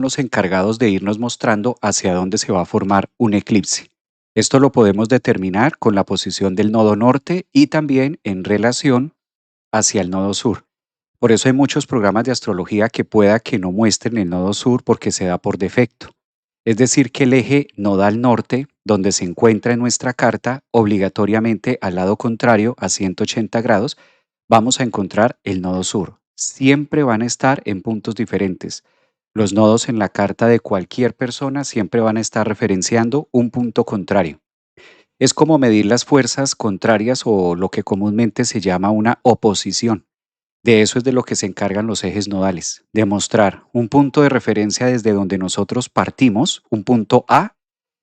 los encargados de irnos mostrando hacia dónde se va a formar un eclipse. Esto lo podemos determinar con la posición del nodo norte y también en relación hacia el nodo sur. Por eso hay muchos programas de astrología que pueda que no muestren el nodo sur porque se da por defecto. Es decir, que el eje nodal norte, donde se encuentra en nuestra carta, obligatoriamente al lado contrario, a 180 grados, vamos a encontrar el nodo sur. Siempre van a estar en puntos diferentes. Los nodos en la carta de cualquier persona siempre van a estar referenciando un punto contrario. Es como medir las fuerzas contrarias o lo que comúnmente se llama una oposición. De eso es de lo que se encargan los ejes nodales, de mostrar un punto de referencia desde donde nosotros partimos, un punto A,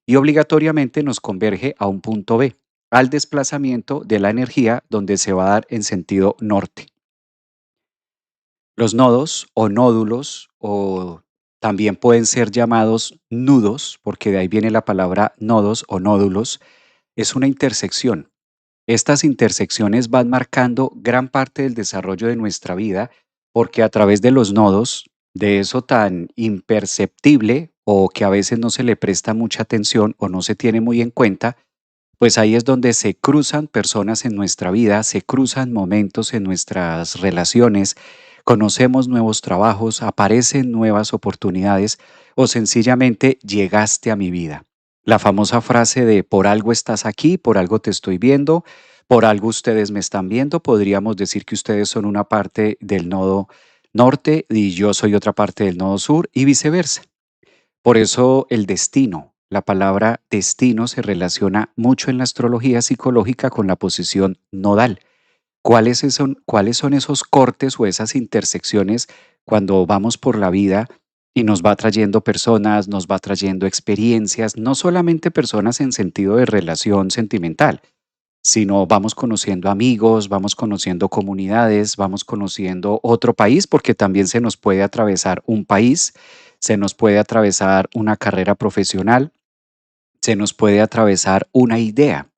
y obligatoriamente nos converge a un punto B, al desplazamiento de la energía donde se va a dar en sentido norte. Los nodos o nódulos o también pueden ser llamados nudos, porque de ahí viene la palabra nodos o nódulos, es una intersección. Estas intersecciones van marcando gran parte del desarrollo de nuestra vida porque a través de los nodos, de eso tan imperceptible o que a veces no se le presta mucha atención o no se tiene muy en cuenta, pues ahí es donde se cruzan personas en nuestra vida, se cruzan momentos en nuestras relaciones, conocemos nuevos trabajos, aparecen nuevas oportunidades o sencillamente llegaste a mi vida. La famosa frase de por algo estás aquí, por algo te estoy viendo, por algo ustedes me están viendo, podríamos decir que ustedes son una parte del nodo norte y yo soy otra parte del nodo sur y viceversa. Por eso el destino, la palabra destino se relaciona mucho en la astrología psicológica con la posición nodal. Cuáles son esos cortes o esas intersecciones cuando vamos por la vida y nos va trayendo personas, nos va trayendo experiencias, no solamente personas en sentido de relación sentimental, sino vamos conociendo amigos, vamos conociendo comunidades, vamos conociendo otro país, porque también se nos puede atravesar un país, se nos puede atravesar una carrera profesional, se nos puede atravesar una idea.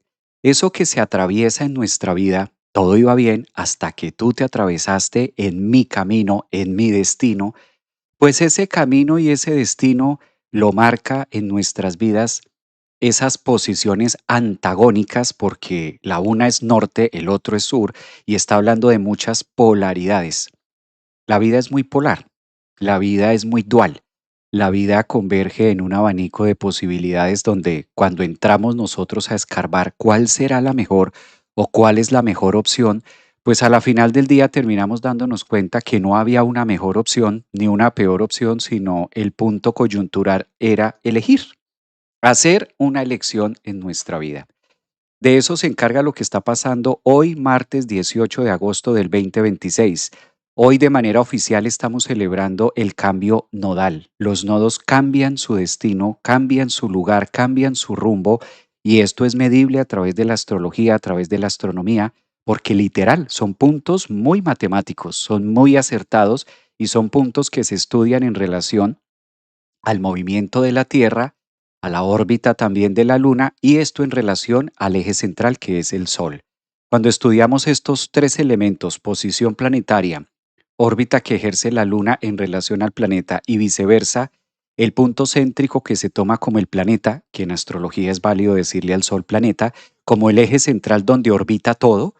Eso que se atraviesa en nuestra vida, todo iba bien hasta que tú te atravesaste en mi camino, en mi destino, pues ese camino y ese destino lo marca en nuestras vidas esas posiciones antagónicas porque la una es norte, el otro es sur y está hablando de muchas polaridades. La vida es muy polar, la vida es muy dual, la vida converge en un abanico de posibilidades donde cuando entramos nosotros a escarbar cuál será la mejor o cuál es la mejor opción, pues a la final del día terminamos dándonos cuenta que no había una mejor opción ni una peor opción, sino el punto coyuntural era elegir, hacer una elección en nuestra vida. De eso se encarga lo que está pasando hoy, martes 18 de agosto del 2026. Hoy de manera oficial estamos celebrando el cambio nodal. Los nodos cambian su destino, cambian su lugar, cambian su rumbo y esto es medible a través de la astrología, a través de la astronomía, porque literal son puntos muy matemáticos, son muy acertados y son puntos que se estudian en relación al movimiento de la Tierra, a la órbita también de la Luna y esto en relación al eje central que es el Sol. Cuando estudiamos estos tres elementos, posición planetaria, órbita que ejerce la Luna en relación al planeta y viceversa, el punto céntrico que se toma como el planeta, que en astrología es válido decirle al Sol planeta, como el eje central donde orbita todo,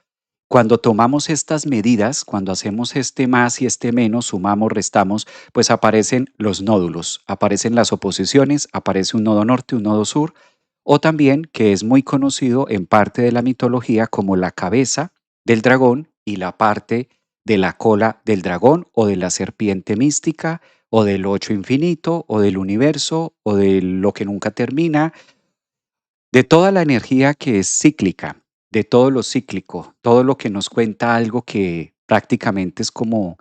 cuando tomamos estas medidas, cuando hacemos este más y este menos, sumamos, restamos, pues aparecen los nódulos, aparecen las oposiciones, aparece un nodo norte, un nodo sur, o también que es muy conocido en parte de la mitología como la cabeza del dragón y la parte de la cola del dragón o de la serpiente mística o del ocho infinito o del universo o de lo que nunca termina, de toda la energía que es cíclica, de todo lo cíclico, todo lo que nos cuenta algo que prácticamente es como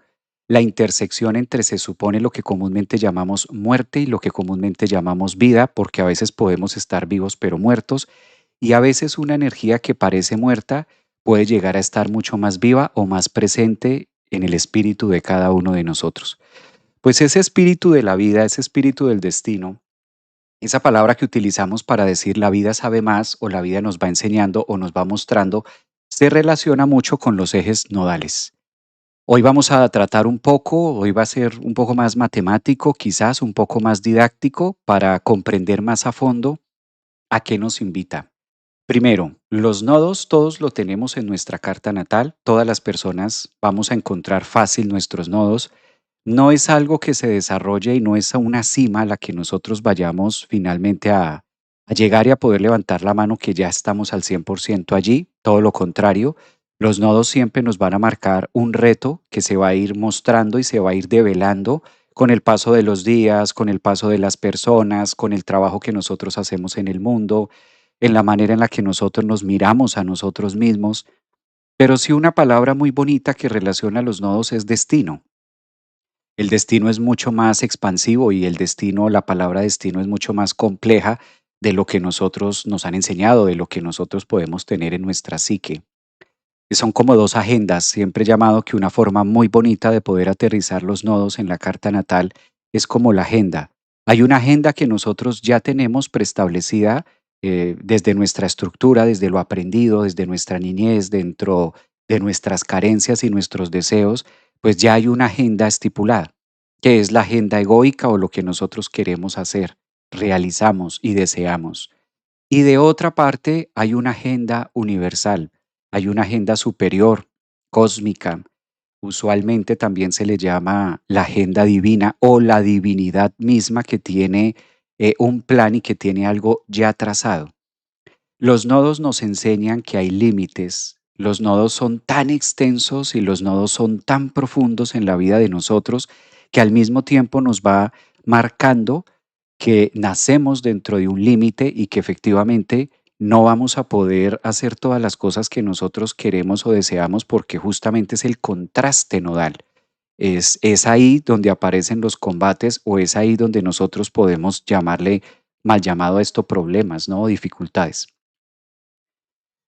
la intersección entre se supone lo que comúnmente llamamos muerte y lo que comúnmente llamamos vida, porque a veces podemos estar vivos pero muertos, y a veces una energía que parece muerta puede llegar a estar mucho más viva o más presente en el espíritu de cada uno de nosotros. Pues ese espíritu de la vida, ese espíritu del destino, esa palabra que utilizamos para decir la vida sabe más o la vida nos va enseñando o nos va mostrando, se relaciona mucho con los ejes nodales. Hoy vamos a tratar un poco, hoy va a ser un poco más matemático, quizás un poco más didáctico para comprender más a fondo a qué nos invita. Primero, los nodos todos lo tenemos en nuestra carta natal, todas las personas vamos a encontrar fácil nuestros nodos. No es algo que se desarrolle y no es a una cima a la que nosotros vayamos finalmente a llegar y a poder levantar la mano que ya estamos al 100% allí, todo lo contrario. Los nodos siempre nos van a marcar un reto que se va a ir mostrando y se va a ir develando con el paso de los días, con el paso de las personas, con el trabajo que nosotros hacemos en el mundo, en la manera en la que nosotros nos miramos a nosotros mismos. Pero sí, una palabra muy bonita que relaciona los nodos es destino. El destino es mucho más expansivo y el destino, la palabra destino es mucho más compleja de lo que nosotros nos han enseñado, de lo que nosotros podemos tener en nuestra psique. Son como dos agendas. Siempre he llamado que una forma muy bonita de poder aterrizar los nodos en la carta natal es como la agenda. Hay una agenda que nosotros ya tenemos preestablecida desde nuestra estructura, desde lo aprendido, desde nuestra niñez, dentro de nuestras carencias y nuestros deseos, pues ya hay una agenda estipulada, que es la agenda egoica o lo que nosotros queremos hacer, realizamos y deseamos. Y de otra parte, hay una agenda universal, hay una agenda superior, cósmica. Usualmente también se le llama la agenda divina o la divinidad misma que tiene un plan y que tiene algo ya trazado. Los nodos nos enseñan que hay límites. Los nodos son tan extensos y los nodos son tan profundos en la vida de nosotros que al mismo tiempo nos va marcando que nacemos dentro de un límite y que efectivamente no vamos a poder hacer todas las cosas que nosotros queremos o deseamos porque justamente es el contraste nodal. Es ahí donde aparecen los combates o es ahí donde nosotros podemos llamarle mal llamado a esto problemas, ¿no? O dificultades.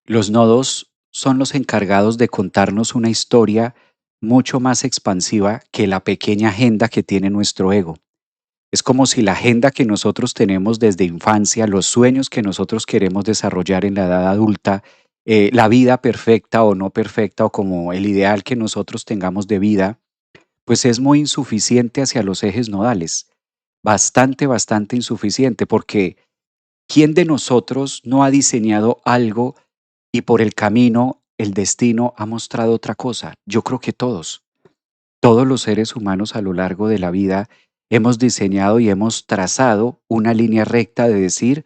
Los nodos son los encargados de contarnos una historia mucho más expansiva que la pequeña agenda que tiene nuestro ego. Es como si la agenda que nosotros tenemos desde infancia, los sueños que nosotros queremos desarrollar en la edad adulta, la vida perfecta o no perfecta o como el ideal que nosotros tengamos de vida, pues es muy insuficiente hacia los ejes nodales. Bastante, bastante insuficiente porque ¿quién de nosotros no ha diseñado algo y por el camino, el destino ha mostrado otra cosa? Yo creo que todos. Todos los seres humanos a lo largo de la vida hemos diseñado y hemos trazado una línea recta de decir,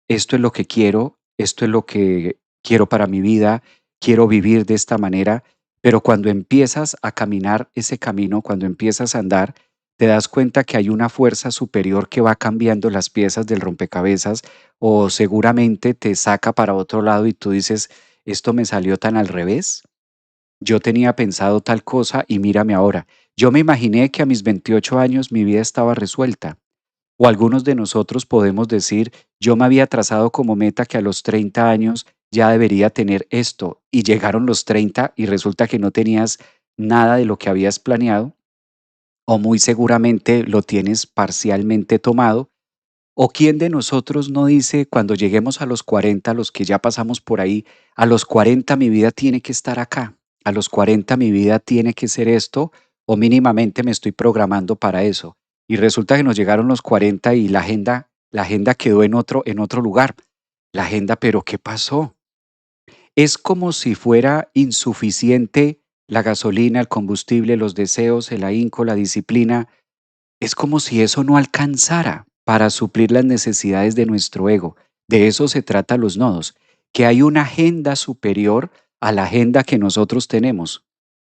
esto es lo que quiero, esto es lo que quiero para mi vida, quiero vivir de esta manera, pero cuando empiezas a caminar ese camino, cuando empiezas a andar, te das cuenta que hay una fuerza superior que va cambiando las piezas del rompecabezas o seguramente te saca para otro lado y tú dices, esto me salió tan al revés. Yo tenía pensado tal cosa y mírame ahora. Yo me imaginé que a mis 28 años mi vida estaba resuelta. O algunos de nosotros podemos decir, yo me había trazado como meta que a los 30 años ya debería tener esto y llegaron los 30 y resulta que no tenías nada de lo que habías planeado o muy seguramente lo tienes parcialmente tomado. ¿O quién de nosotros no dice cuando lleguemos a los 40, los que ya pasamos por ahí, a los 40 mi vida tiene que estar acá, a los 40 mi vida tiene que ser esto, o mínimamente me estoy programando para eso? Y resulta que nos llegaron los 40 y la agenda quedó en otro lugar. La agenda, pero ¿qué pasó? Es como si fuera insuficiente la gasolina, el combustible, los deseos, el ahínco, la disciplina, es como si eso no alcanzara para suplir las necesidades de nuestro ego. De eso se trata los nodos, que hay una agenda superior a la agenda que nosotros tenemos,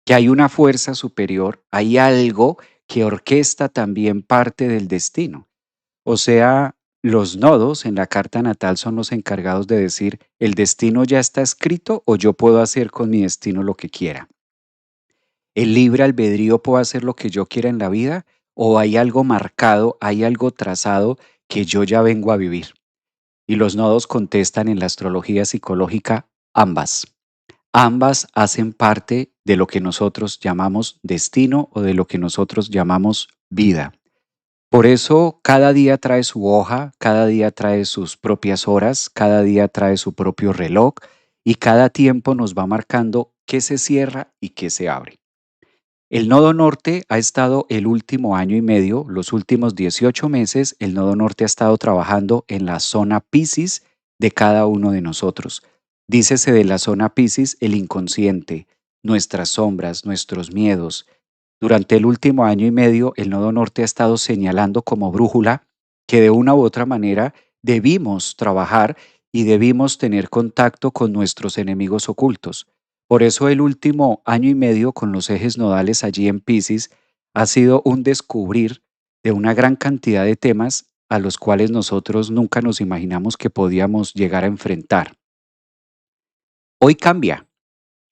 que hay una fuerza superior, hay algo que orquesta también parte del destino. O sea, los nodos en la carta natal son los encargados de decir, el destino ya está escrito o yo puedo hacer con mi destino lo que quiera. ¿El libre albedrío puedo hacer lo que yo quiera en la vida o hay algo marcado, hay algo trazado que yo ya vengo a vivir? Y los nodos contestan en la astrología psicológica ambas. Ambas hacen parte de lo que nosotros llamamos destino o de lo que nosotros llamamos vida. Por eso cada día trae su hoja, cada día trae sus propias horas, cada día trae su propio reloj y cada tiempo nos va marcando qué se cierra y qué se abre. El nodo norte ha estado el último año y medio, los últimos 18 meses, el nodo norte ha estado trabajando en la zona Piscis de cada uno de nosotros. Dícese de la zona Piscis el inconsciente, nuestras sombras, nuestros miedos. Durante el último año y medio, el nodo norte ha estado señalando como brújula que de una u otra manera debimos trabajar y debimos tener contacto con nuestros enemigos ocultos. Por eso el último año y medio con los ejes nodales allí en Piscis ha sido un descubrir de una gran cantidad de temas a los cuales nosotros nunca nos imaginamos que podíamos llegar a enfrentar. Hoy cambia.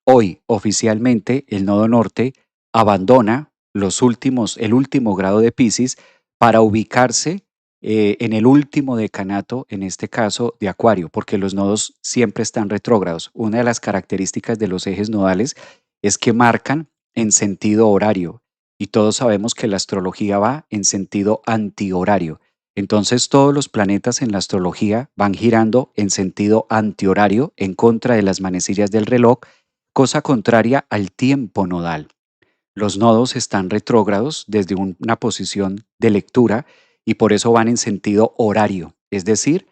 Hoy oficialmente el nodo norte abandona el último grado de Piscis para ubicarse en el último decanato, en este caso de Acuario, porque los nodos siempre están retrógrados. Una de las características de los ejes nodales es que marcan en sentido horario y todos sabemos que la astrología va en sentido antihorario. Entonces todos los planetas en la astrología van girando en sentido antihorario en contra de las manecillas del reloj, cosa contraria al tiempo nodal. Los nodos están retrógrados desde una posición de lectura y por eso van en sentido horario, es decir,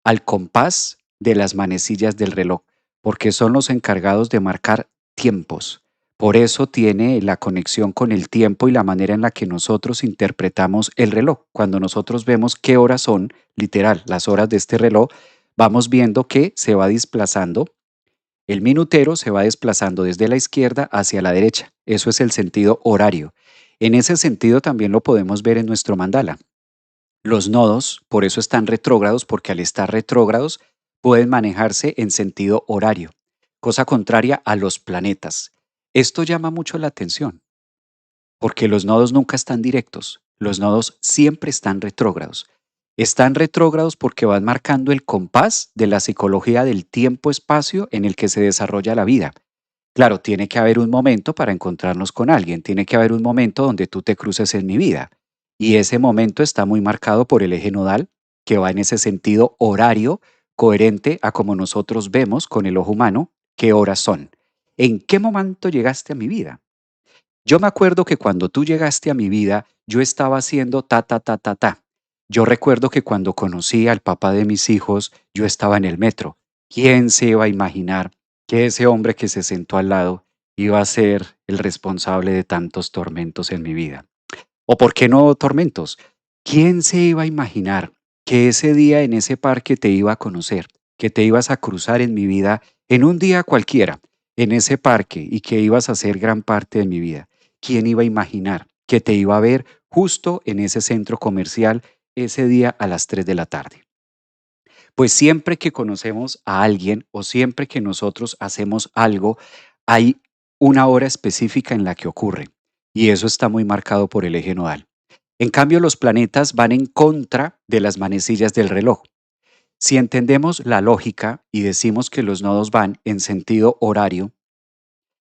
al compás de las manecillas del reloj, porque son los encargados de marcar tiempos. Por eso tiene la conexión con el tiempo y la manera en la que nosotros interpretamos el reloj. Cuando nosotros vemos qué horas son, literal, las horas de este reloj, vamos viendo que se va desplazando, el minutero se va desplazando desde la izquierda hacia la derecha. Eso es el sentido horario. En ese sentido también lo podemos ver en nuestro mandala. Los nodos, por eso están retrógrados, porque al estar retrógrados pueden manejarse en sentido horario, cosa contraria a los planetas. Esto llama mucho la atención, porque los nodos nunca están directos, los nodos siempre están retrógrados. Están retrógrados porque van marcando el compás de la psicología del tiempo-espacio en el que se desarrolla la vida. Claro, tiene que haber un momento para encontrarnos con alguien, tiene que haber un momento donde tú te cruces en mi vida. Y ese momento está muy marcado por el eje nodal, que va en ese sentido horario, coherente a como nosotros vemos con el ojo humano qué horas son. ¿En qué momento llegaste a mi vida? Yo me acuerdo que cuando tú llegaste a mi vida, yo estaba haciendo ta, ta, ta, ta, ta. Yo recuerdo que cuando conocí al papá de mis hijos, yo estaba en el metro. ¿Quién se iba a imaginar que ese hombre que se sentó al lado iba a ser el responsable de tantos tormentos en mi vida? ¿O por qué no tormentos? ¿Quién se iba a imaginar que ese día en ese parque te iba a conocer, que te ibas a cruzar en mi vida en un día cualquiera, en ese parque y que ibas a ser gran parte de mi vida? ¿Quién iba a imaginar que te iba a ver justo en ese centro comercial ese día a las 3 de la tarde? Pues siempre que conocemos a alguien o siempre que nosotros hacemos algo, hay una hora específica en la que ocurre y eso está muy marcado por el eje nodal. En cambio, los planetas van en contra de las manecillas del reloj. Si entendemos la lógica y decimos que los nodos van en sentido horario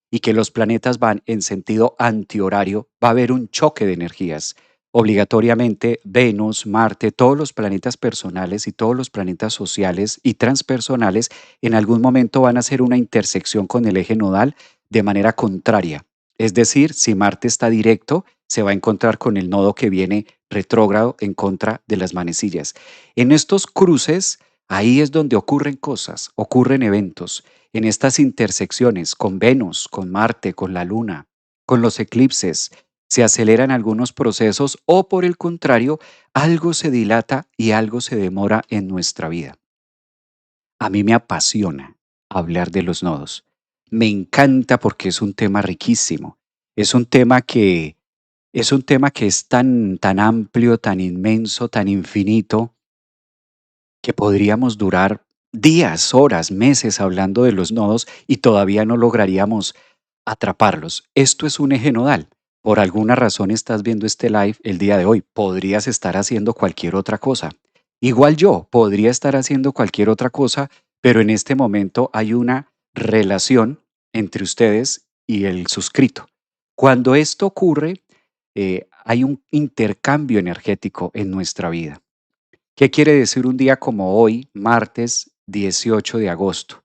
y que los planetas van en sentido antihorario, va a haber un choque de energías. Obligatoriamente, Venus, Marte, todos los planetas personales y todos los planetas sociales y transpersonales en algún momento van a hacer una intersección con el eje nodal de manera contraria. Es decir, si Marte está directo, se va a encontrar con el nodo que viene retrógrado en contra de las manecillas. En estos cruces, ahí es donde ocurren cosas, ocurren eventos. En estas intersecciones con Venus, con Marte, con la Luna, con los eclipses, se aceleran algunos procesos o por el contrario, algo se dilata y algo se demora en nuestra vida. A mí me apasiona hablar de los nodos. Me encanta porque es un tema riquísimo. Es un tema que es tan amplio, tan inmenso, tan infinito que podríamos durar días, horas, meses hablando de los nodos y todavía no lograríamos atraparlos. Esto es un eje nodal. Por alguna razón estás viendo este live el día de hoy. Podrías estar haciendo cualquier otra cosa. Igual yo podría estar haciendo cualquier otra cosa, pero en este momento hay una relación entre ustedes y el suscrito. Cuando esto ocurre, hay un intercambio energético en nuestra vida. ¿Qué quiere decir un día como hoy, martes 18 de agosto?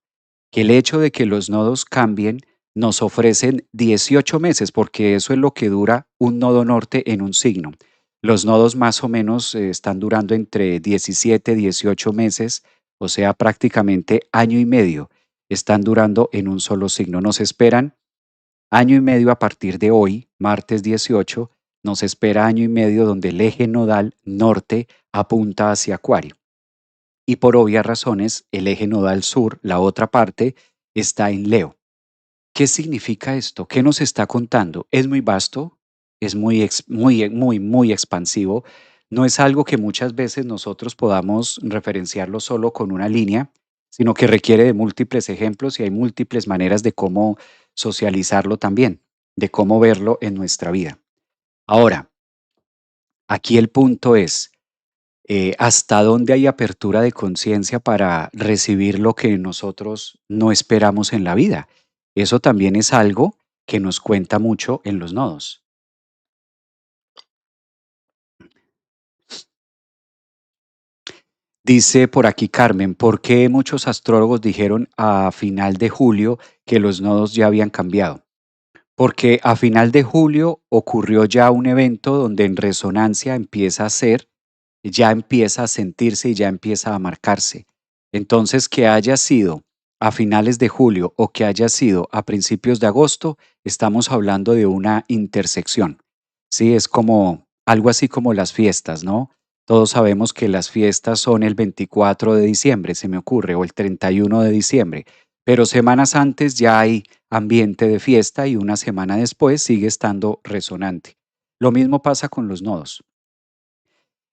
Que el hecho de que los nodos cambien nos ofrecen 18 meses, porque eso es lo que dura un nodo norte en un signo. Los nodos más o menos están durando entre 17, 18 meses, o sea, prácticamente año y medio están durando en un solo signo. Nos esperan año y medio a partir de hoy, martes 18, nos espera año y medio donde el eje nodal norte apunta hacia Acuario. Y por obvias razones, el eje nodal sur, la otra parte, está en Leo. ¿Qué significa esto? ¿Qué nos está contando? Es muy vasto, es muy expansivo. No es algo que muchas veces nosotros podamos referenciarlo solo con una línea, sino que requiere de múltiples ejemplos y hay múltiples maneras de cómo socializarlo también, de cómo verlo en nuestra vida. Ahora, aquí el punto es, ¿hasta dónde hay apertura de conciencia para recibir lo que nosotros no esperamos en la vida? Eso también es algo que nos cuenta mucho en los nodos. Dice por aquí Carmen, ¿por qué muchos astrólogos dijeron a final de julio que los nodos ya habían cambiado? Porque a final de julio ocurrió ya un evento donde en resonancia empieza a ser, ya empieza a sentirse y ya empieza a marcarse. Entonces, que haya sido a finales de julio o que haya sido a principios de agosto, estamos hablando de una intersección. Sí, es como algo así como las fiestas, ¿no? Todos sabemos que las fiestas son el 24 de diciembre, se me ocurre, o el 31 de diciembre, pero semanas antes ya hay ambiente de fiesta y una semana después sigue estando resonante. Lo mismo pasa con los nodos.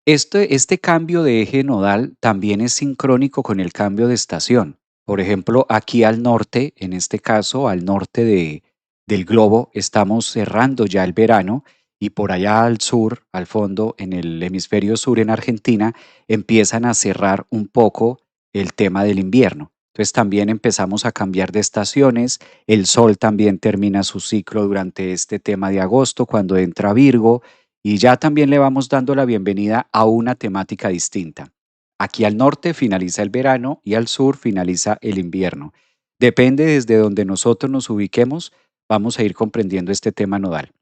Este cambio de eje nodal también es sincrónico con el cambio de estación. Por ejemplo, aquí al norte, en este caso al norte del globo, estamos cerrando ya el verano y por allá al sur, al fondo, en el hemisferio sur en Argentina, empiezan a cerrar un poco el tema del invierno. Entonces también empezamos a cambiar de estaciones, el sol también termina su ciclo durante este tema de agosto, cuando entra Virgo, y ya también le vamos dando la bienvenida a una temática distinta. Aquí al norte finaliza el verano y al sur finaliza el invierno. Depende desde donde nosotros nos ubiquemos, vamos a ir comprendiendo este tema nodal.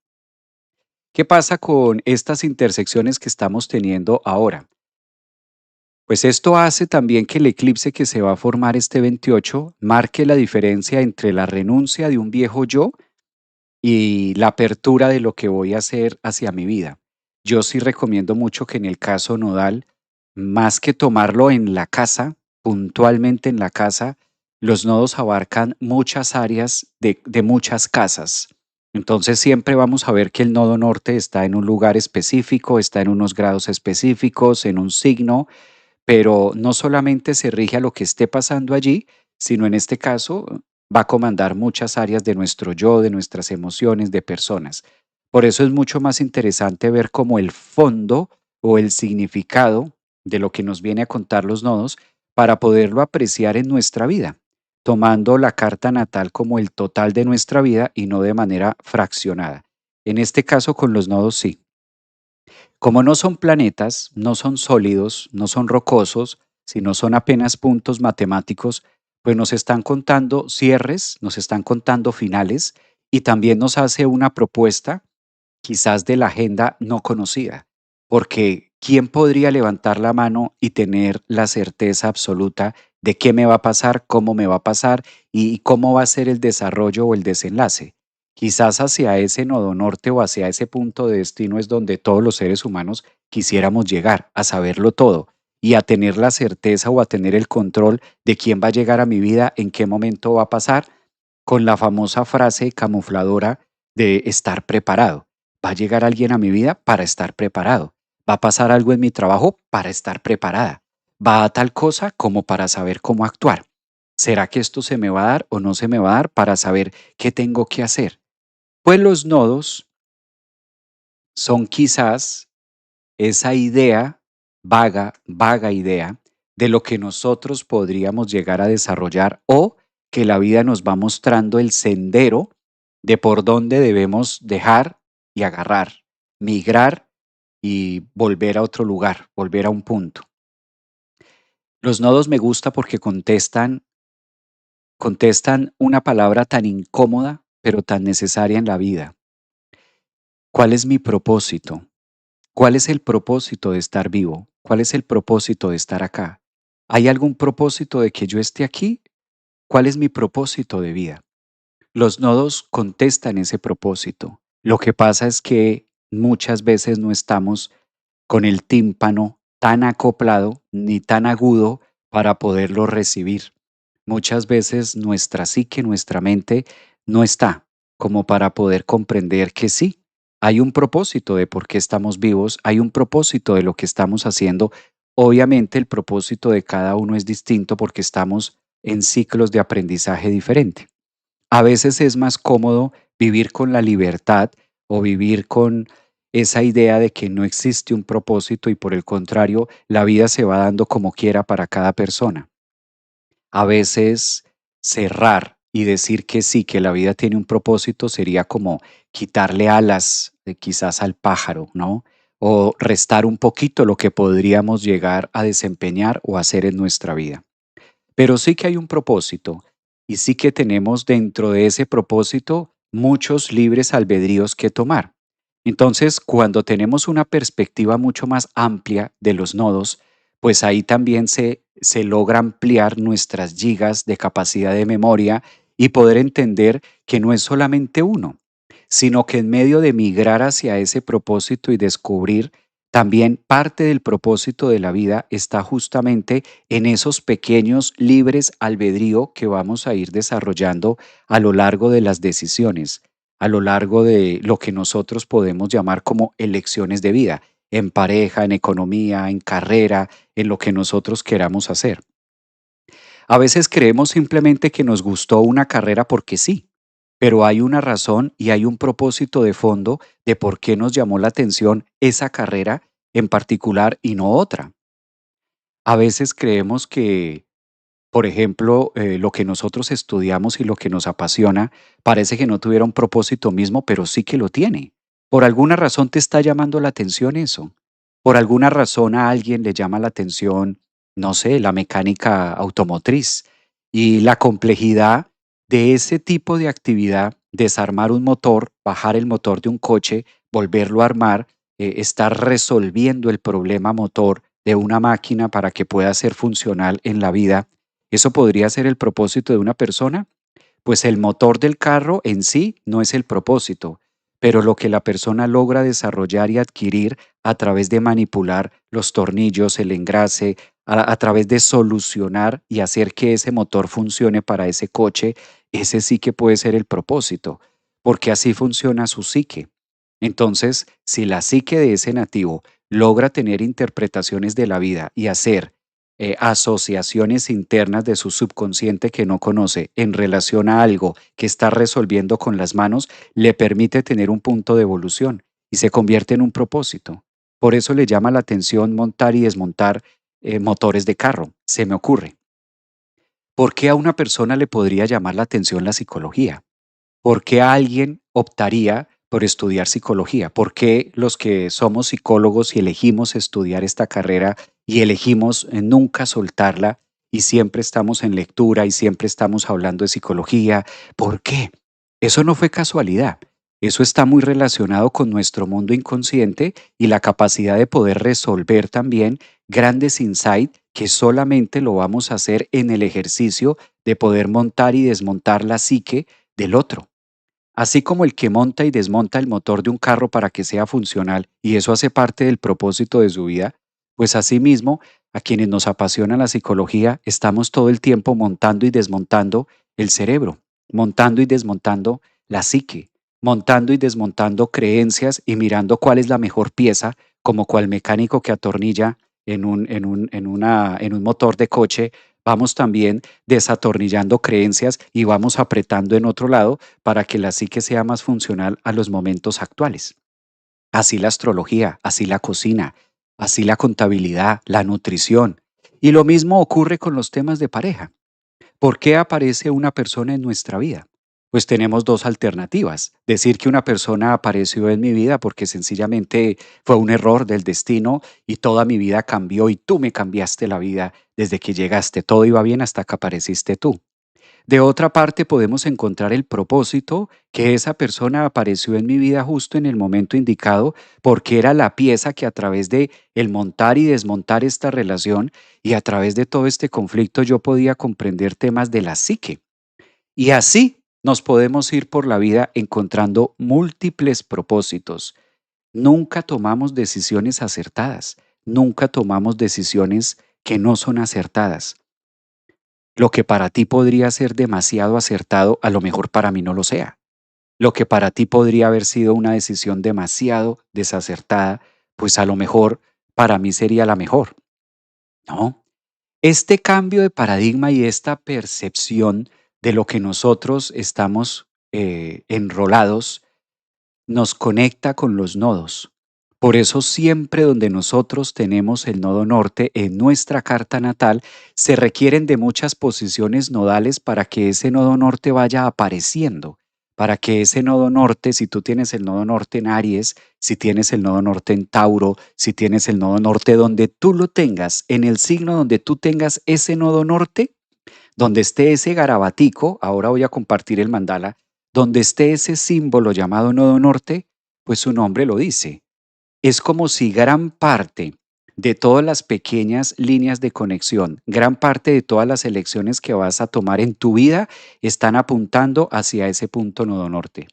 ¿Qué pasa con estas intersecciones que estamos teniendo ahora? Pues esto hace también que el eclipse que se va a formar este 28 marque la diferencia entre la renuncia de un viejo yo y la apertura de lo que voy a hacer hacia mi vida. Yo sí recomiendo mucho que en el caso nodal, más que tomarlo en la casa, puntualmente en la casa, los nodos abarcan muchas áreas de muchas casas. Entonces siempre vamos a ver que el nodo norte está en un lugar específico, está en unos grados específicos, en un signo, pero no solamente se rige a lo que esté pasando allí, sino en este caso va a comandar muchas áreas de nuestro yo, de nuestras emociones, de personas. Por eso es mucho más interesante ver cómo el fondo o el significado de lo que nos viene a contar los nodos para poderlo apreciar en nuestra vida, tomando la carta natal como el total de nuestra vida y no de manera fraccionada. En este caso con los nodos sí. Como no son planetas, no son sólidos, no son rocosos, sino son apenas puntos matemáticos, pues nos están contando cierres, nos están contando finales y también nos hace una propuesta quizás de la agenda no conocida, porque ¿quién podría levantar la mano y tener la certeza absoluta de qué me va a pasar, cómo me va a pasar y cómo va a ser el desarrollo o el desenlace? Quizás hacia ese nodo norte o hacia ese punto de destino es donde todos los seres humanos quisiéramos llegar, a saberlo todo y a tener la certeza o a tener el control de quién va a llegar a mi vida, en qué momento va a pasar, con la famosa frase camufladora de estar preparado. Va a llegar alguien a mi vida para estar preparado. Va a pasar algo en mi trabajo para estar preparada. Va a tal cosa como para saber cómo actuar. ¿Será que esto se me va a dar o no se me va a dar para saber qué tengo que hacer? Pues los nodos son quizás esa idea, vaga idea, de lo que nosotros podríamos llegar a desarrollar o que la vida nos va mostrando el sendero de por dónde debemos dejar y agarrar, migrar y volver a otro lugar, volver a un punto. Los nodos me gusta porque contestan una palabra tan incómoda pero tan necesaria en la vida. ¿Cuál es mi propósito? ¿Cuál es el propósito de estar vivo? ¿Cuál es el propósito de estar acá? ¿Hay algún propósito de que yo esté aquí? ¿Cuál es mi propósito de vida? Los nodos contestan ese propósito. Lo que pasa es que muchas veces no estamos con el tímpano tan acoplado ni tan agudo para poderlo recibir. Muchas veces nuestra psique, nuestra mente no está como para poder comprender que sí, hay un propósito de por qué estamos vivos, hay un propósito de lo que estamos haciendo. Obviamente el propósito de cada uno es distinto porque estamos en ciclos de aprendizaje diferente. A veces es más cómodo vivir con la libertad o vivir con esa idea de que no existe un propósito y por el contrario, la vida se va dando como quiera para cada persona. A veces cerrar y decir que sí, que la vida tiene un propósito sería como quitarle alas quizás al pájaro, ¿no? O restar un poquito lo que podríamos llegar a desempeñar o hacer en nuestra vida. Pero sí que hay un propósito y sí que tenemos dentro de ese propósito muchos libres albedríos que tomar. Entonces, cuando tenemos una perspectiva mucho más amplia de los nodos, pues ahí también se logra ampliar nuestras gigas de capacidad de memoria y poder entender que no es solamente uno, sino que en medio de migrar hacia ese propósito y descubrir también parte del propósito de la vida está justamente en esos pequeños libres albedrío que vamos a ir desarrollando a lo largo de las decisiones, a lo largo de lo que nosotros podemos llamar como elecciones de vida, en pareja, en economía, en carrera, en lo que nosotros queramos hacer. A veces creemos simplemente que nos gustó una carrera porque sí, pero hay una razón y hay un propósito de fondo de por qué nos llamó la atención esa carrera en particular y no otra. A veces creemos que, por ejemplo, lo que nosotros estudiamos y lo que nos apasiona parece que no tuviera un propósito mismo, pero sí que lo tiene. Por alguna razón te está llamando la atención eso. Por alguna razón a alguien le llama la atención, no sé, la mecánica automotriz y la complejidad de ese tipo de actividad, desarmar un motor, bajar el motor de un coche, volverlo a armar, estar resolviendo el problema motor de una máquina para que pueda ser funcional en la vida. ¿Eso podría ser el propósito de una persona? Pues el motor del carro en sí no es el propósito, pero lo que la persona logra desarrollar y adquirir a través de manipular los tornillos, el engrase, a través de solucionar y hacer que ese motor funcione para ese coche, ese sí que puede ser el propósito, porque así funciona su psique. Entonces, si la psique de ese nativo logra tener interpretaciones de la vida y hacer asociaciones internas de su subconsciente que no conoce en relación a algo que está resolviendo con las manos, le permite tener un punto de evolución y se convierte en un propósito. Por eso le llama la atención montar y desmontar motores de carro, se me ocurre. ¿Por qué a una persona le podría llamar la atención la psicología? ¿Por qué alguien optaría por estudiar psicología? ¿Por qué los que somos psicólogos y elegimos estudiar esta carrera y elegimos nunca soltarla y siempre estamos en lectura y siempre estamos hablando de psicología? ¿Por qué? Eso no fue casualidad. Eso está muy relacionado con nuestro mundo inconsciente y la capacidad de poder resolver también grandes insights que solamente lo vamos a hacer en el ejercicio de poder montar y desmontar la psique del otro. Así como el que monta y desmonta el motor de un carro para que sea funcional, y eso hace parte del propósito de su vida, pues asimismo, a quienes nos apasiona la psicología, estamos todo el tiempo montando y desmontando el cerebro, montando y desmontando la psique, montando y desmontando creencias y mirando cuál es la mejor pieza, como cual mecánico que atornilla en un motor de coche, vamos también desatornillando creencias y vamos apretando en otro lado para que la psique sea más funcional a los momentos actuales. Así la astrología, así la cocina, así la contabilidad, la nutrición. Y lo mismo ocurre con los temas de pareja. ¿Por qué aparece una persona en nuestra vida? Pues tenemos dos alternativas. Decir que una persona apareció en mi vida porque sencillamente fue un error del destino y toda mi vida cambió y tú me cambiaste la vida desde que llegaste. Todo iba bien hasta que apareciste tú. De otra parte, podemos encontrar el propósito, que esa persona apareció en mi vida justo en el momento indicado, porque era la pieza que a través de el montar y desmontar esta relación y a través de todo este conflicto yo podía comprender temas de la psique. Y así nos podemos ir por la vida encontrando múltiples propósitos. Nunca tomamos decisiones acertadas, nunca tomamos decisiones que no son acertadas. Lo que para ti podría ser demasiado acertado, a lo mejor para mí no lo sea. Lo que para ti podría haber sido una decisión demasiado desacertada, pues a lo mejor para mí sería la mejor, ¿no? Este cambio de paradigma y esta percepción de lo que nosotros estamos enrolados nos conecta con los nodos. Por eso siempre donde nosotros tenemos el nodo norte en nuestra carta natal, se requieren de muchas posiciones nodales para que ese nodo norte vaya apareciendo, para que ese nodo norte, si tú tienes el nodo norte en Aries, si tienes el nodo norte en Tauro, si tienes el nodo norte donde tú lo tengas, en el signo donde tú tengas ese nodo norte, donde esté ese garabatico, ahora voy a compartir el mandala, donde esté ese símbolo llamado nodo norte, pues su nombre lo dice. Es como si gran parte de todas las pequeñas líneas de conexión, gran parte de todas las elecciones que vas a tomar en tu vida están apuntando hacia ese punto nodo norte.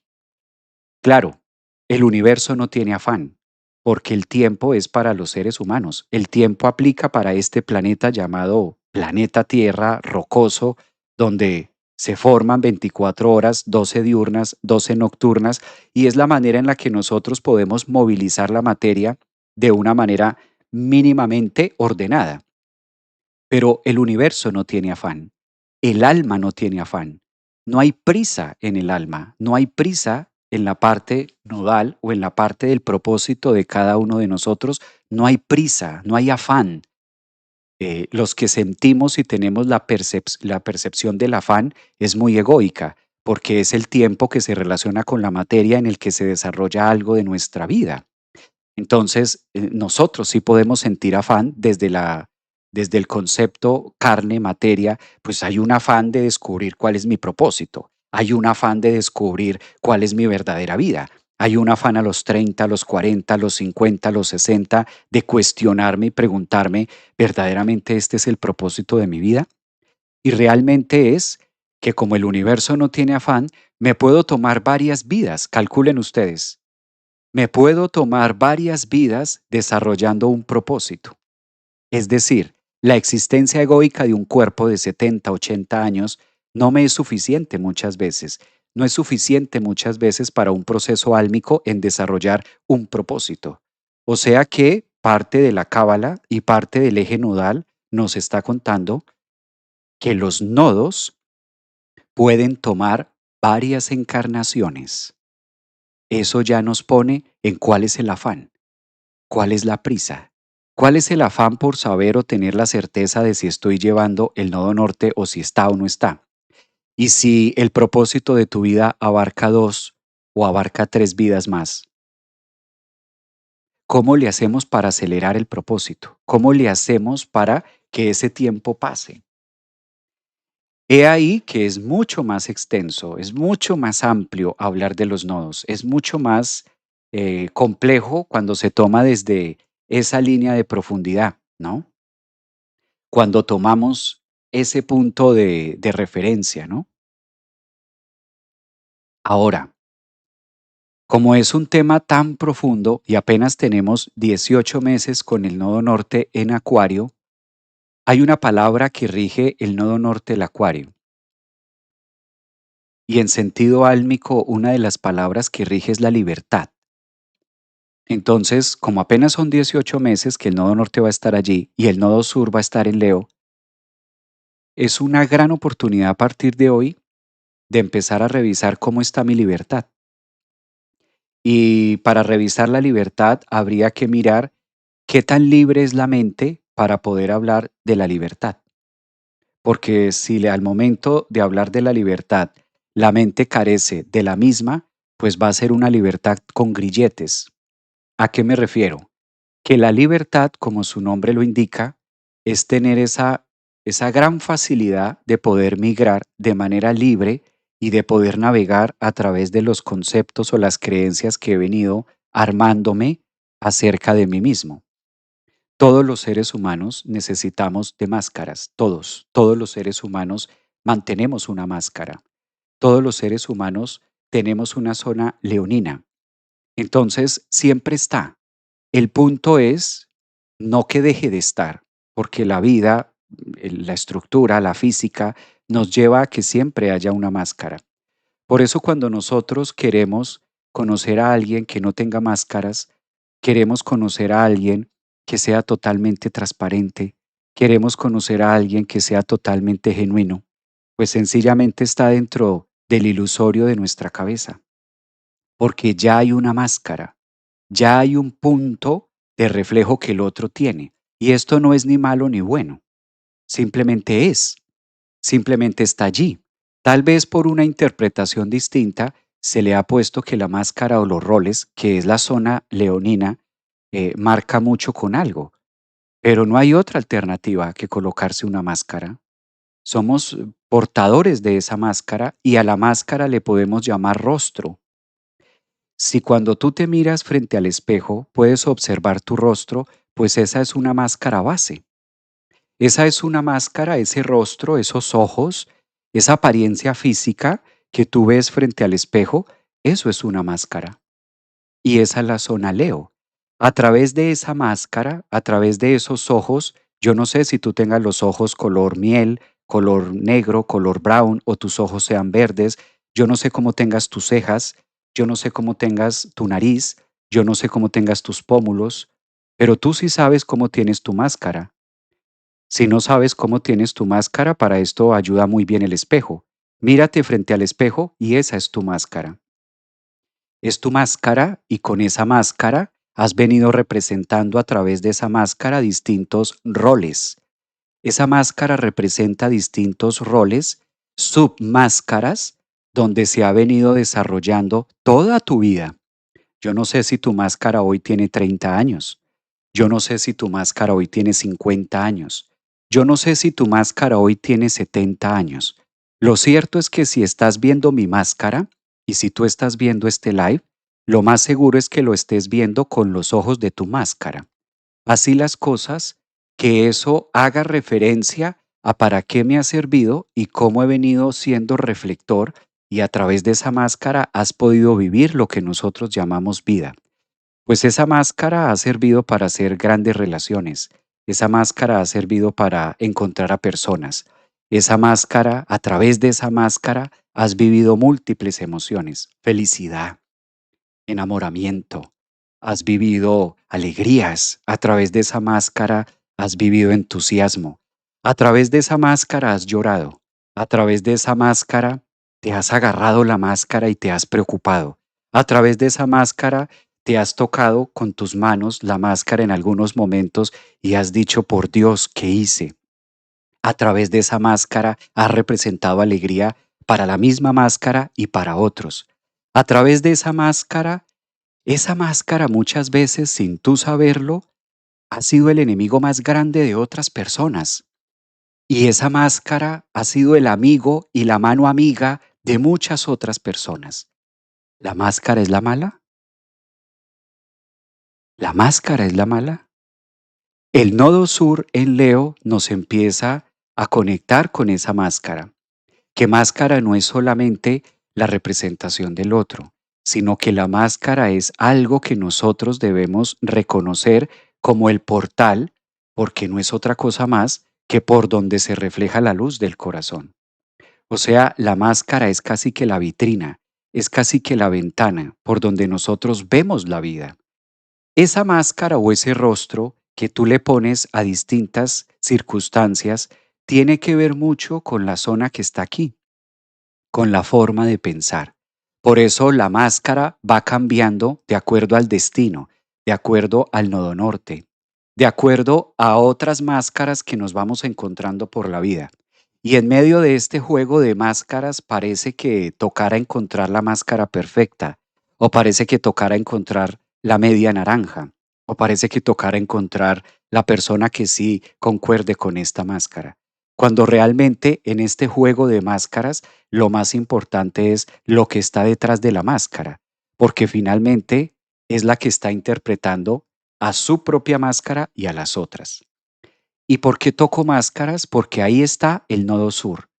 Claro, el universo no tiene afán, porque el tiempo es para los seres humanos. El tiempo aplica para este planeta llamado planeta Tierra rocoso, donde se forman 24 horas, 12 diurnas, 12 nocturnas, y es la manera en la que nosotros podemos movilizar la materia de una manera mínimamente ordenada. Pero el universo no tiene afán, el alma no tiene afán. No hay prisa en el alma, no hay prisa en la parte nodal o en la parte del propósito de cada uno de nosotros, no hay prisa, no hay afán. Los que sentimos y tenemos la percepción del afán es muy egoica, porque es el tiempo que se relaciona con la materia en el que se desarrolla algo de nuestra vida. Entonces, nosotros sí podemos sentir afán desde el concepto carne, materia, pues hay un afán de descubrir cuál es mi propósito, hay un afán de descubrir cuál es mi verdadera vida, hay un afán a los 30, a los 40, a los 50, a los 60 de cuestionarme y preguntarme, ¿verdaderamente este es el propósito de mi vida? Y realmente es que como el universo no tiene afán, me puedo tomar varias vidas, calculen ustedes, me puedo tomar varias vidas desarrollando un propósito. Es decir, la existencia egoica de un cuerpo de 70, 80 años no me es suficiente muchas veces. No es suficiente muchas veces para un proceso álmico en desarrollar un propósito. O sea que parte de la cábala y parte del eje nodal nos está contando que los nodos pueden tomar varias encarnaciones. Eso ya nos pone en cuál es el afán. ¿Cuál es la prisa? ¿Cuál es el afán por saber o tener la certeza de si estoy llevando el nodo norte o si está o no está? Y si el propósito de tu vida abarca dos o abarca tres vidas más, ¿cómo le hacemos para acelerar el propósito? ¿Cómo le hacemos para que ese tiempo pase? He ahí que es mucho más extenso, es mucho más amplio hablar de los nodos, es mucho más complejo cuando se toma desde esa línea de profundidad, ¿no? Cuando tomamos ese punto de referencia, ¿no? Ahora, como es un tema tan profundo y apenas tenemos 18 meses con el nodo norte en Acuario, hay una palabra que rige el nodo norte del Acuario. Y en sentido álmico, una de las palabras que rige es la libertad. Entonces, como apenas son 18 meses que el nodo norte va a estar allí y el nodo sur va a estar en Leo, es una gran oportunidad a partir de hoy de empezar a revisar cómo está mi libertad. Y para revisar la libertad habría que mirar qué tan libre es la mente para poder hablar de la libertad. Porque si al momento de hablar de la libertad la mente carece de la misma, pues va a ser una libertad con grilletes. ¿A qué me refiero? Que la libertad, como su nombre lo indica, es tener esa esa gran facilidad de poder migrar de manera libre y de poder navegar a través de los conceptos o las creencias que he venido armándome acerca de mí mismo. Todos los seres humanos necesitamos de máscaras, todos los seres humanos mantenemos una máscara, todos los seres humanos tenemos una zona leonina, entonces siempre está. El punto es no que deje de estar, porque la vida, la estructura, la física, nos lleva a que siempre haya una máscara. Por eso cuando nosotros queremos conocer a alguien que no tenga máscaras, queremos conocer a alguien que sea totalmente transparente, queremos conocer a alguien que sea totalmente genuino, pues sencillamente está dentro del ilusorio de nuestra cabeza, porque ya hay una máscara, ya hay un punto de reflejo que el otro tiene. Y esto no es ni malo ni bueno, simplemente es. Simplemente está allí. Tal vez por una interpretación distinta se le ha puesto que la máscara o los roles, que es la zona leonina, marca mucho con algo, pero no hay otra alternativa que colocarse una máscara. Somos portadores de esa máscara y a la máscara le podemos llamar rostro. Si cuando tú te miras frente al espejo puedes observar tu rostro, pues esa es una máscara base. Esa es una máscara, ese rostro, esos ojos, esa apariencia física que tú ves frente al espejo, eso es una máscara. Y esa es la zona Leo. A través de esa máscara, a través de esos ojos, yo no sé si tú tengas los ojos color miel, color negro, color brown o tus ojos sean verdes, yo no sé cómo tengas tus cejas, yo no sé cómo tengas tu nariz, yo no sé cómo tengas tus pómulos, pero tú sí sabes cómo tienes tu máscara. Si no sabes cómo tienes tu máscara, para esto ayuda muy bien el espejo. Mírate frente al espejo y esa es tu máscara. Es tu máscara y con esa máscara has venido representando a través de esa máscara distintos roles. Esa máscara representa distintos roles, submáscaras, donde se ha venido desarrollando toda tu vida. Yo no sé si tu máscara hoy tiene 30 años. Yo no sé si tu máscara hoy tiene 50 años. Yo no sé si tu máscara hoy tiene 70 años. Lo cierto es que si estás viendo mi máscara y si tú estás viendo este live, lo más seguro es que lo estés viendo con los ojos de tu máscara. Así las cosas, que eso haga referencia a para qué me ha servido y cómo he venido siendo reflector y a través de esa máscara has podido vivir lo que nosotros llamamos vida. Pues esa máscara ha servido para hacer grandes relaciones. Esa máscara ha servido para encontrar a personas. Esa máscara, a través de esa máscara, has vivido múltiples emociones. Felicidad, enamoramiento. Has vivido alegrías. A través de esa máscara has vivido entusiasmo. A través de esa máscara has llorado. A través de esa máscara te has agarrado la máscara y te has preocupado. A través de esa máscara te has tocado con tus manos la máscara en algunos momentos y has dicho, por Dios, ¿qué hice? A través de esa máscara has representado alegría para la misma máscara y para otros. A través de esa máscara muchas veces, sin tú saberlo, ha sido el enemigo más grande de otras personas. Y esa máscara ha sido el amigo y la mano amiga de muchas otras personas. ¿La máscara es la mala? ¿La máscara es la mala? El nodo sur en Leo nos empieza a conectar con esa máscara, que máscara no es solamente la representación del otro, sino que la máscara es algo que nosotros debemos reconocer como el portal, porque no es otra cosa más que por donde se refleja la luz del corazón. O sea, la máscara es casi que la vitrina, es casi que la ventana por donde nosotros vemos la vida. Esa máscara o ese rostro que tú le pones a distintas circunstancias tiene que ver mucho con la zona que está aquí, con la forma de pensar. Por eso la máscara va cambiando de acuerdo al destino, de acuerdo al nodo norte, de acuerdo a otras máscaras que nos vamos encontrando por la vida. Y en medio de este juego de máscaras parece que tocara encontrar la máscara perfecta, o parece que tocara encontrar la media naranja, o parece que tocara encontrar la persona que sí concuerde con esta máscara. cuando realmente en este juego de máscaras lo más importante es lo que está detrás de la máscara, porque finalmente es la que está interpretando a su propia máscara y a las otras. ¿Y por qué toco máscaras? Porque ahí está el nodo sur.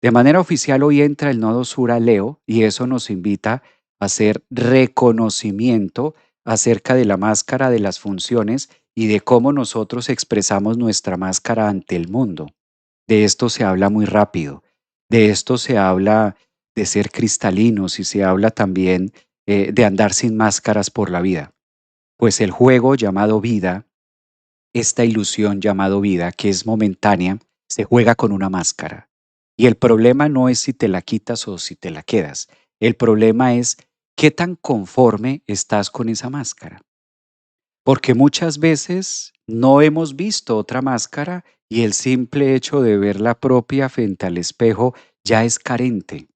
De manera oficial hoy entra el nodo sur a Leo y eso nos invita a hacer reconocimiento acerca de la máscara, de las funciones y de cómo nosotros expresamos nuestra máscara ante el mundo. De esto se habla muy rápido, de esto se habla de ser cristalinos y se habla también de andar sin máscaras por la vida. Pues el juego llamado vida, esta ilusión llamado vida, que es momentánea, se juega con una máscara. Y el problema no es si te la quitas o si te la quedas. El problema es qué tan conforme estás con esa máscara. Porque muchas veces no hemos visto otra máscara y el simple hecho de ver la propia frente al espejo ya es carente.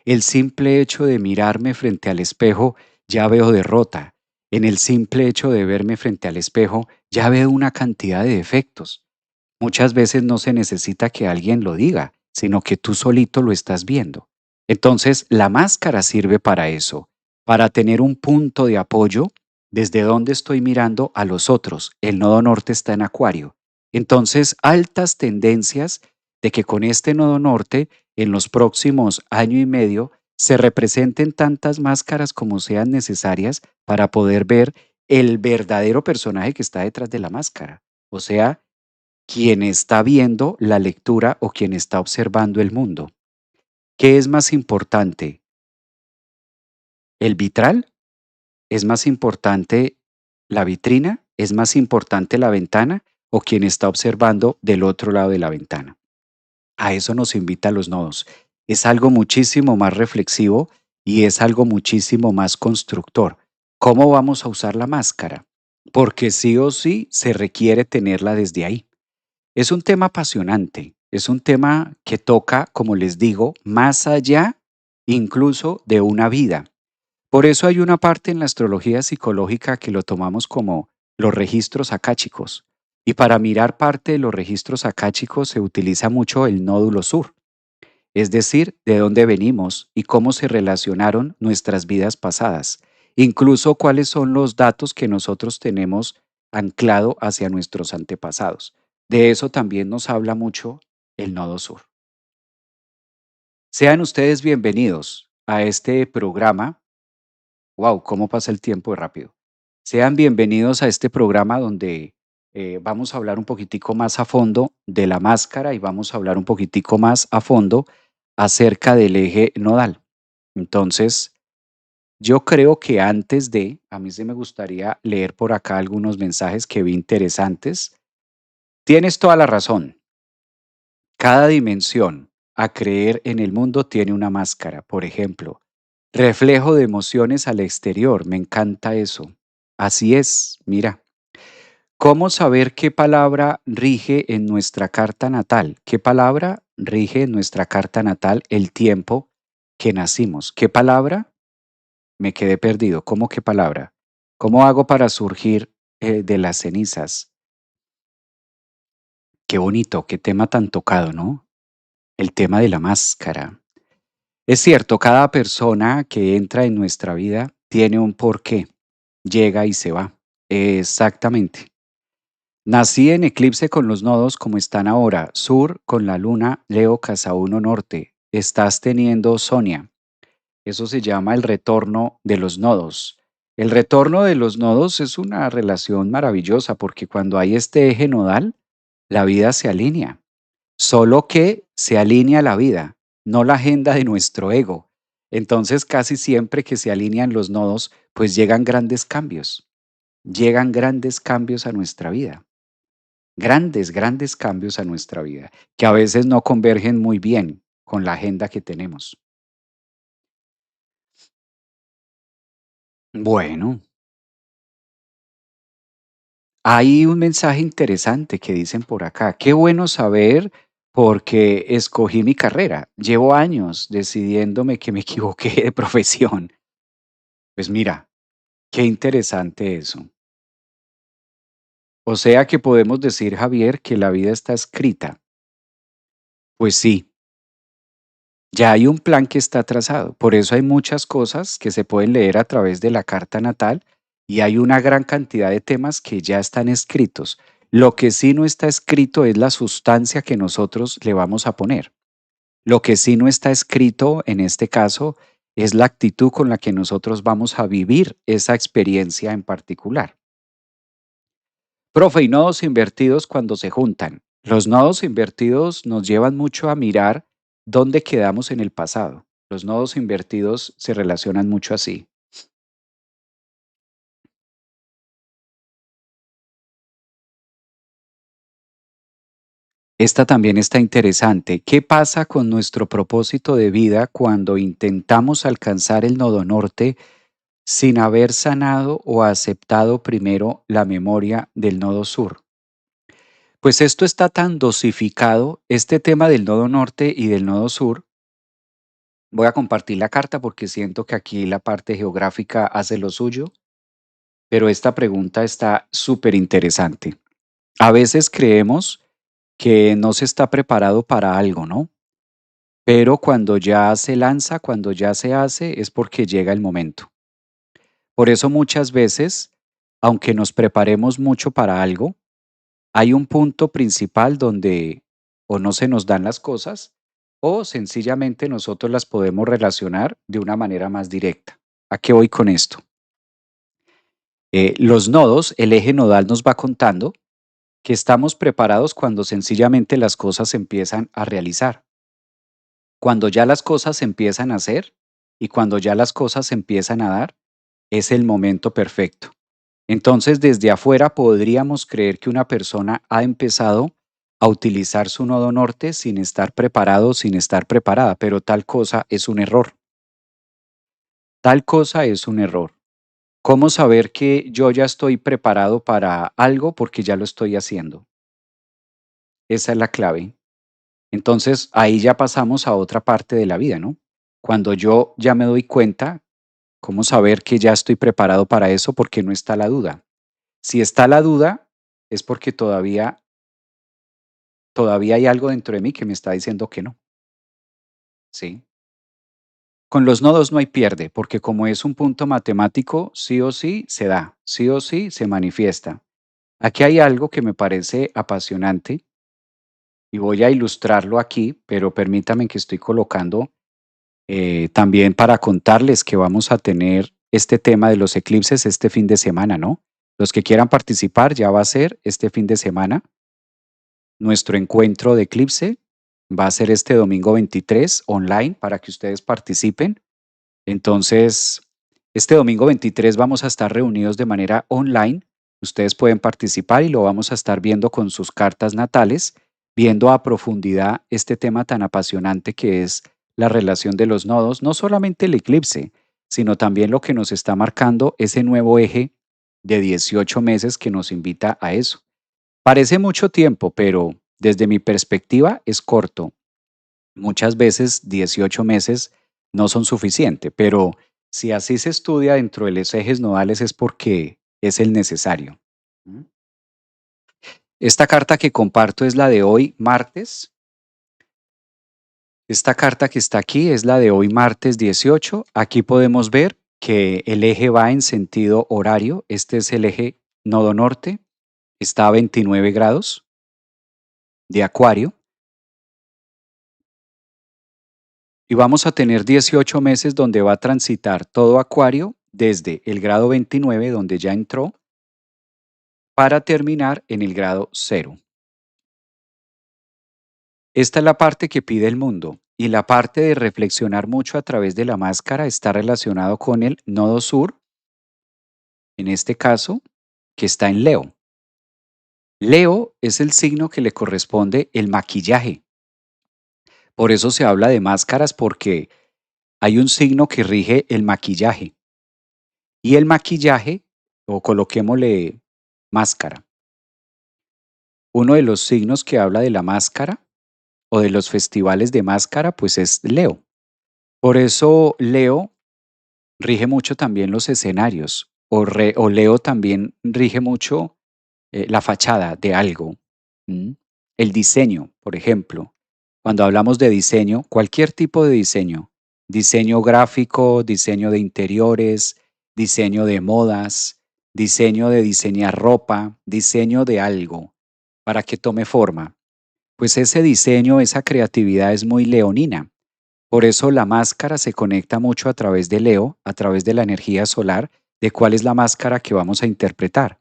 El simple hecho de mirarme frente al espejo ya veo derrota. En el simple hecho de verme frente al espejo ya veo una cantidad de defectos. Muchas veces no se necesita que alguien lo diga, sino que tú solito lo estás viendo. Entonces, la máscara sirve para eso, para tener un punto de apoyo desde donde estoy mirando a los otros. El nodo norte está en Acuario. Entonces, altas tendencias de que con este nodo norte, en los próximos año y medio, se representen tantas máscaras como sean necesarias para poder ver el verdadero personaje que está detrás de la máscara. O sea, quien está viendo la lectura o quien está observando el mundo. ¿Qué es más importante? ¿El vitral? ¿Es más importante la vitrina? ¿Es más importante la ventana o quien está observando del otro lado de la ventana? A eso nos invita los nodos. Es algo muchísimo más reflexivo y es algo muchísimo más constructor. ¿Cómo vamos a usar la máscara? Porque sí o sí se requiere tenerla desde ahí. Es un tema apasionante, es un tema que toca, como les digo, más allá incluso de una vida. Por eso hay una parte en la astrología psicológica que lo tomamos como los registros akáshicos. Y para mirar parte de los registros akáshicos se utiliza mucho el nódulo sur, es decir, de dónde venimos y cómo se relacionaron nuestras vidas pasadas, incluso cuáles son los datos que nosotros tenemos anclado hacia nuestros antepasados. De eso también nos habla mucho el Nodo Sur. Sean ustedes bienvenidos a este programa. Wow, cómo pasa el tiempo de rápido. Sean bienvenidos a este programa donde vamos a hablar un poquitico más a fondo de la máscara y vamos a hablar un poquitico más a fondo acerca del eje nodal. Entonces, yo creo que antes de, a mí sí me gustaría leer por acá algunos mensajes que vi interesantes. Tienes toda la razón. Cada dimensión a creer en el mundo tiene una máscara. Por ejemplo, reflejo de emociones al exterior. Me encanta eso. Así es, mira. ¿Cómo saber qué palabra rige en nuestra carta natal? ¿Qué palabra rige en nuestra carta natal el tiempo que nacimos? ¿Qué palabra? Me quedé perdido. ¿Cómo qué palabra? ¿Cómo hago para surgir de las cenizas? Qué bonito, qué tema tan tocado, ¿no? El tema de la máscara. Es cierto, cada persona que entra en nuestra vida tiene un porqué. Llega y se va. Exactamente. Nací en eclipse con los nodos como están ahora. Sur con la luna, Leo, casa 1 norte. Estás teniendo Sonia. Eso se llama el retorno de los nodos. El retorno de los nodos es una relación maravillosa porque cuando hay este eje nodal, la vida se alinea. Solo que se alinea la vida, no la agenda de nuestro ego. Entonces, casi siempre que se alinean los nodos, pues llegan grandes cambios. Llegan grandes cambios a nuestra vida. Grandes, grandes cambios a nuestra vida, que a veces no convergen muy bien con la agenda que tenemos. Bueno, hay un mensaje interesante que dicen por acá. Qué bueno saber porque escogí mi carrera. Llevo años decidiéndome que me equivoqué de profesión. Pues mira, qué interesante eso. O sea que podemos decir, Javier, que la vida está escrita. Pues sí, ya hay un plan que está trazado. Por eso hay muchas cosas que se pueden leer a través de la carta natal y hay una gran cantidad de temas que ya están escritos. Lo que sí no está escrito es la sustancia que nosotros le vamos a poner. Lo que sí no está escrito en este caso es la actitud con la que nosotros vamos a vivir esa experiencia en particular. Profe, y nodos invertidos cuando se juntan. Los nodos invertidos nos llevan mucho a mirar dónde quedamos en el pasado. Los nodos invertidos se relacionan mucho así. Esta también está interesante. ¿Qué pasa con nuestro propósito de vida cuando intentamos alcanzar el nodo norte sin haber sanado o aceptado primero la memoria del nodo sur? Pues esto está tan dosificado, este tema del nodo norte y del nodo sur. Voy a compartir la carta porque siento que aquí la parte geográfica hace lo suyo, pero esta pregunta está súper interesante. A veces creemos que no se está preparado para algo, ¿no? Pero cuando ya se lanza, cuando ya se hace, es porque llega el momento. Por eso muchas veces, aunque nos preparemos mucho para algo, hay un punto principal donde o no se nos dan las cosas o sencillamente nosotros las podemos relacionar de una manera más directa. ¿A qué voy con esto? Los nodos, el eje nodal nos va contando que estamos preparados cuando sencillamente las cosas se empiezan a realizar, cuando ya las cosas se empiezan a hacer y cuando ya las cosas se empiezan a dar, es el momento perfecto. Entonces, desde afuera podríamos creer que una persona ha empezado a utilizar su nodo norte sin estar preparado, sin estar preparada, pero tal cosa es un error. Tal cosa es un error. ¿Cómo saber que yo ya estoy preparado para algo porque ya lo estoy haciendo? Esa es la clave. Entonces, ahí ya pasamos a otra parte de la vida, ¿no? Cuando yo ya me doy cuenta, ¿cómo saber que ya estoy preparado para eso? Porque no está la duda. Si está la duda, es porque todavía hay algo dentro de mí que me está diciendo que no, ¿sí? Con los nodos no hay pierde, porque como es un punto matemático, sí o sí se da, sí o sí se manifiesta. Aquí hay algo que me parece apasionante y voy a ilustrarlo aquí, pero permítame que estoy colocando también para contarles que vamos a tener este tema de los eclipses este fin de semana, ¿no? Los que quieran participar ya va a ser este fin de semana. Nuestro encuentro de eclipse va a ser este domingo 23 online para que ustedes participen. Entonces, este domingo 23 vamos a estar reunidos de manera online. Ustedes pueden participar y lo vamos a estar viendo con sus cartas natales, viendo a profundidad este tema tan apasionante que es la relación de los nodos, no solamente el eclipse, sino también lo que nos está marcando ese nuevo eje de 18 meses que nos invita a eso. Parece mucho tiempo, pero desde mi perspectiva es corto. Muchas veces 18 meses no son suficientes, pero si así se estudia dentro de los ejes nodales es porque es el necesario. ¿Mm? Esta carta que comparto es la de hoy, martes. Esta carta que está aquí es la de hoy, martes 18. Aquí podemos ver que el eje va en sentido horario. Este es el eje nodo norte. Está a 29 grados de Acuario. Y vamos a tener 18 meses donde va a transitar todo Acuario desde el grado 29, donde ya entró, para terminar en el grado cero. Esta es la parte que pide el mundo y la parte de reflexionar mucho a través de la máscara está relacionado con el nodo sur, en este caso, que está en Leo. Leo es el signo que le corresponde el maquillaje. Por eso se habla de máscaras porque hay un signo que rige el maquillaje. Y el maquillaje, o coloquémosle máscara, uno de los signos que habla de la máscara o de los festivales de máscara, pues es Leo. Por eso Leo rige mucho también los escenarios, o Leo también rige mucho la fachada de algo, ¿m? El diseño, por ejemplo. Cuando hablamos de diseño, cualquier tipo de diseño gráfico, diseño de interiores, diseño de modas, diseño de diseñar ropa, diseño de algo, para que tome forma, pues ese diseño, esa creatividad es muy leonina. Por eso la máscara se conecta mucho a través de Leo, a través de la energía solar, de cuál es la máscara que vamos a interpretar.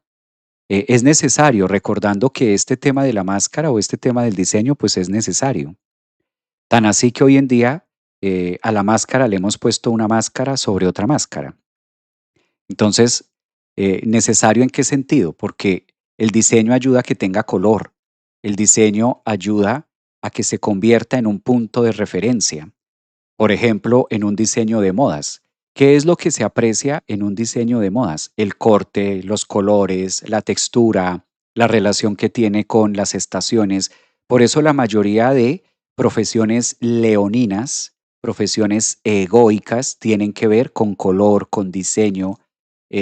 Es necesario, recordando que este tema de la máscara o este tema del diseño, pues es necesario. Tan así que hoy en día a la máscara le hemos puesto una máscara sobre otra máscara. Entonces, ¿necesario en qué sentido? Porque el diseño ayuda a que tenga color, el diseño ayuda a que se convierta en un punto de referencia. Por ejemplo, en un diseño de modas. ¿Qué es lo que se aprecia en un diseño de modas? El corte, los colores, la textura, la relación que tiene con las estaciones. Por eso la mayoría de profesiones leoninas, profesiones egoicas, tienen que ver con color, con diseño,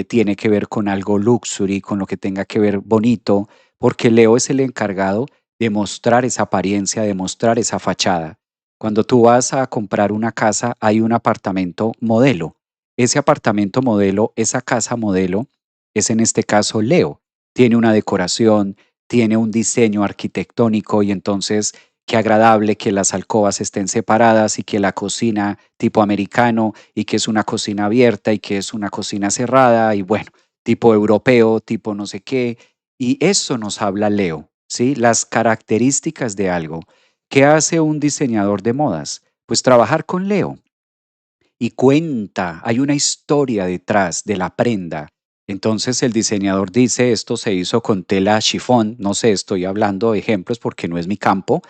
tiene que ver con algo luxury, con lo que tenga que ver bonito, porque Leo es el encargado de mostrar esa apariencia, de mostrar esa fachada. Cuando tú vas a comprar una casa, hay un apartamento modelo. Ese apartamento modelo, esa casa modelo, es en este caso Leo. Tiene una decoración, tiene un diseño arquitectónico y entonces qué agradable que las alcobas estén separadas y que la cocina tipo americano y que es una cocina abierta y que es una cocina cerrada y bueno, tipo europeo, tipo no sé qué. Y eso nos habla Leo, ¿sí? Las características de algo. ¿Qué hace un diseñador de modas? Pues trabajar con Leo y cuenta, hay una historia detrás de la prenda. Entonces el diseñador dice, esto se hizo con tela chifón, no sé, estoy hablando de ejemplos porque no es mi campo,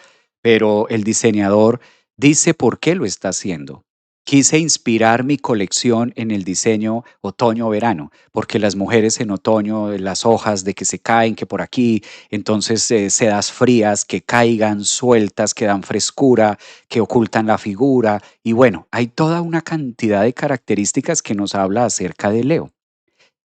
pero el diseñador dice por qué lo está haciendo. Quise inspirar mi colección en el diseño otoño-verano, porque las mujeres en otoño, las hojas de que se caen, que por aquí, entonces sedas frías que caigan sueltas, que dan frescura, que ocultan la figura, y bueno, hay toda una cantidad de características que nos habla acerca de Leo.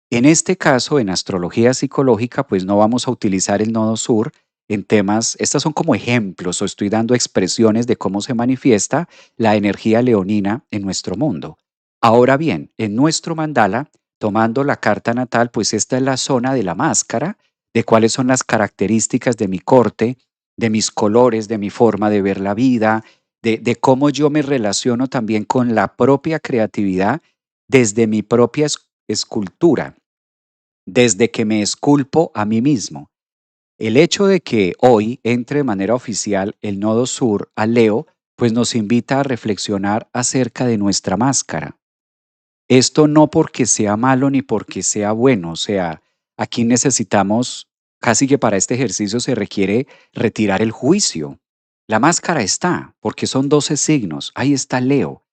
En este caso, en astrología psicológica, pues no vamos a utilizar el nodo sur en temas, estas son como ejemplos o estoy dando expresiones de cómo se manifiesta la energía leonina en nuestro mundo. Ahora bien, en nuestro mandala, tomando la carta natal, pues esta es la zona de la máscara, de cuáles son las características de mi corte, de mis colores, de mi forma de ver la vida, de cómo yo me relaciono también con la propia creatividad desde mi propia escultura, desde que me esculpo a mí mismo. El hecho de que hoy entre de manera oficial el nodo sur a Leo, pues nos invita a reflexionar acerca de nuestra máscara. Esto no porque sea malo ni porque sea bueno, o sea, aquí necesitamos, casi que para este ejercicio se requiere retirar el juicio. La máscara está, porque son 12 signos, ahí está Leo.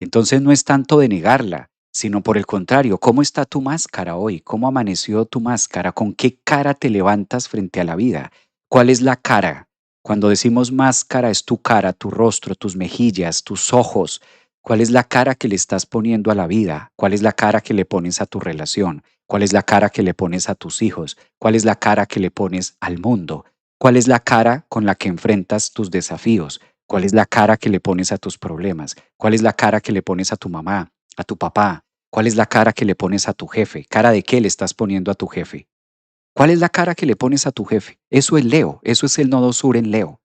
Entonces no es tanto de negarla, sino por el contrario, ¿cómo está tu máscara hoy? ¿Cómo amaneció tu máscara? ¿Con qué cara te levantas frente a la vida? ¿Cuál es la cara? Cuando decimos máscara es tu cara, tu rostro, tus mejillas, tus ojos. ¿Cuál es la cara que le estás poniendo a la vida? ¿Cuál es la cara que le pones a tu relación? ¿Cuál es la cara que le pones a tus hijos? ¿Cuál es la cara que le pones al mundo? ¿Cuál es la cara con la que enfrentas tus desafíos? ¿Cuál es la cara que le pones a tus problemas? ¿Cuál es la cara que le pones a tu mamá, a tu papá? ¿Cuál es la cara que le pones a tu jefe? ¿Cara de qué le estás poniendo a tu jefe? ¿Cuál es la cara que le pones a tu jefe? Eso es Leo, eso es el nodo sur en Leo.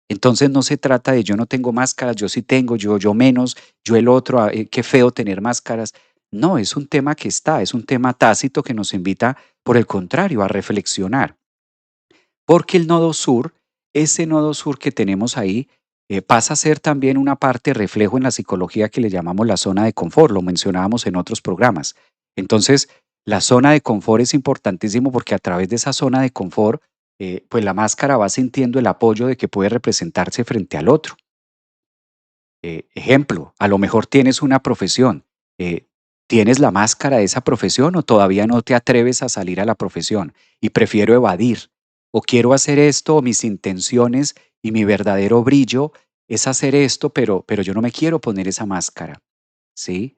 Entonces no se trata de yo no tengo máscaras, yo sí tengo, yo menos, yo el otro, qué feo tener máscaras. No, es un tema que está, es un tema tácito que nos invita, por el contrario, a reflexionar. Porque el nodo sur, ese nodo sur que tenemos ahí, pasa a ser también una parte reflejo en la psicología que le llamamos la zona de confort, lo mencionábamos en otros programas. Entonces, la zona de confort es importantísimo porque a través de esa zona de confort, pues la máscara va sintiendo el apoyo de que puede representarse frente al otro. Ejemplo, a lo mejor tienes una profesión. ¿Tienes la máscara de esa profesión o todavía no te atreves a salir a la profesión y prefiero evadir? O quiero hacer esto, o mis intenciones y mi verdadero brillo es hacer esto, pero yo no me quiero poner esa máscara, ¿sí?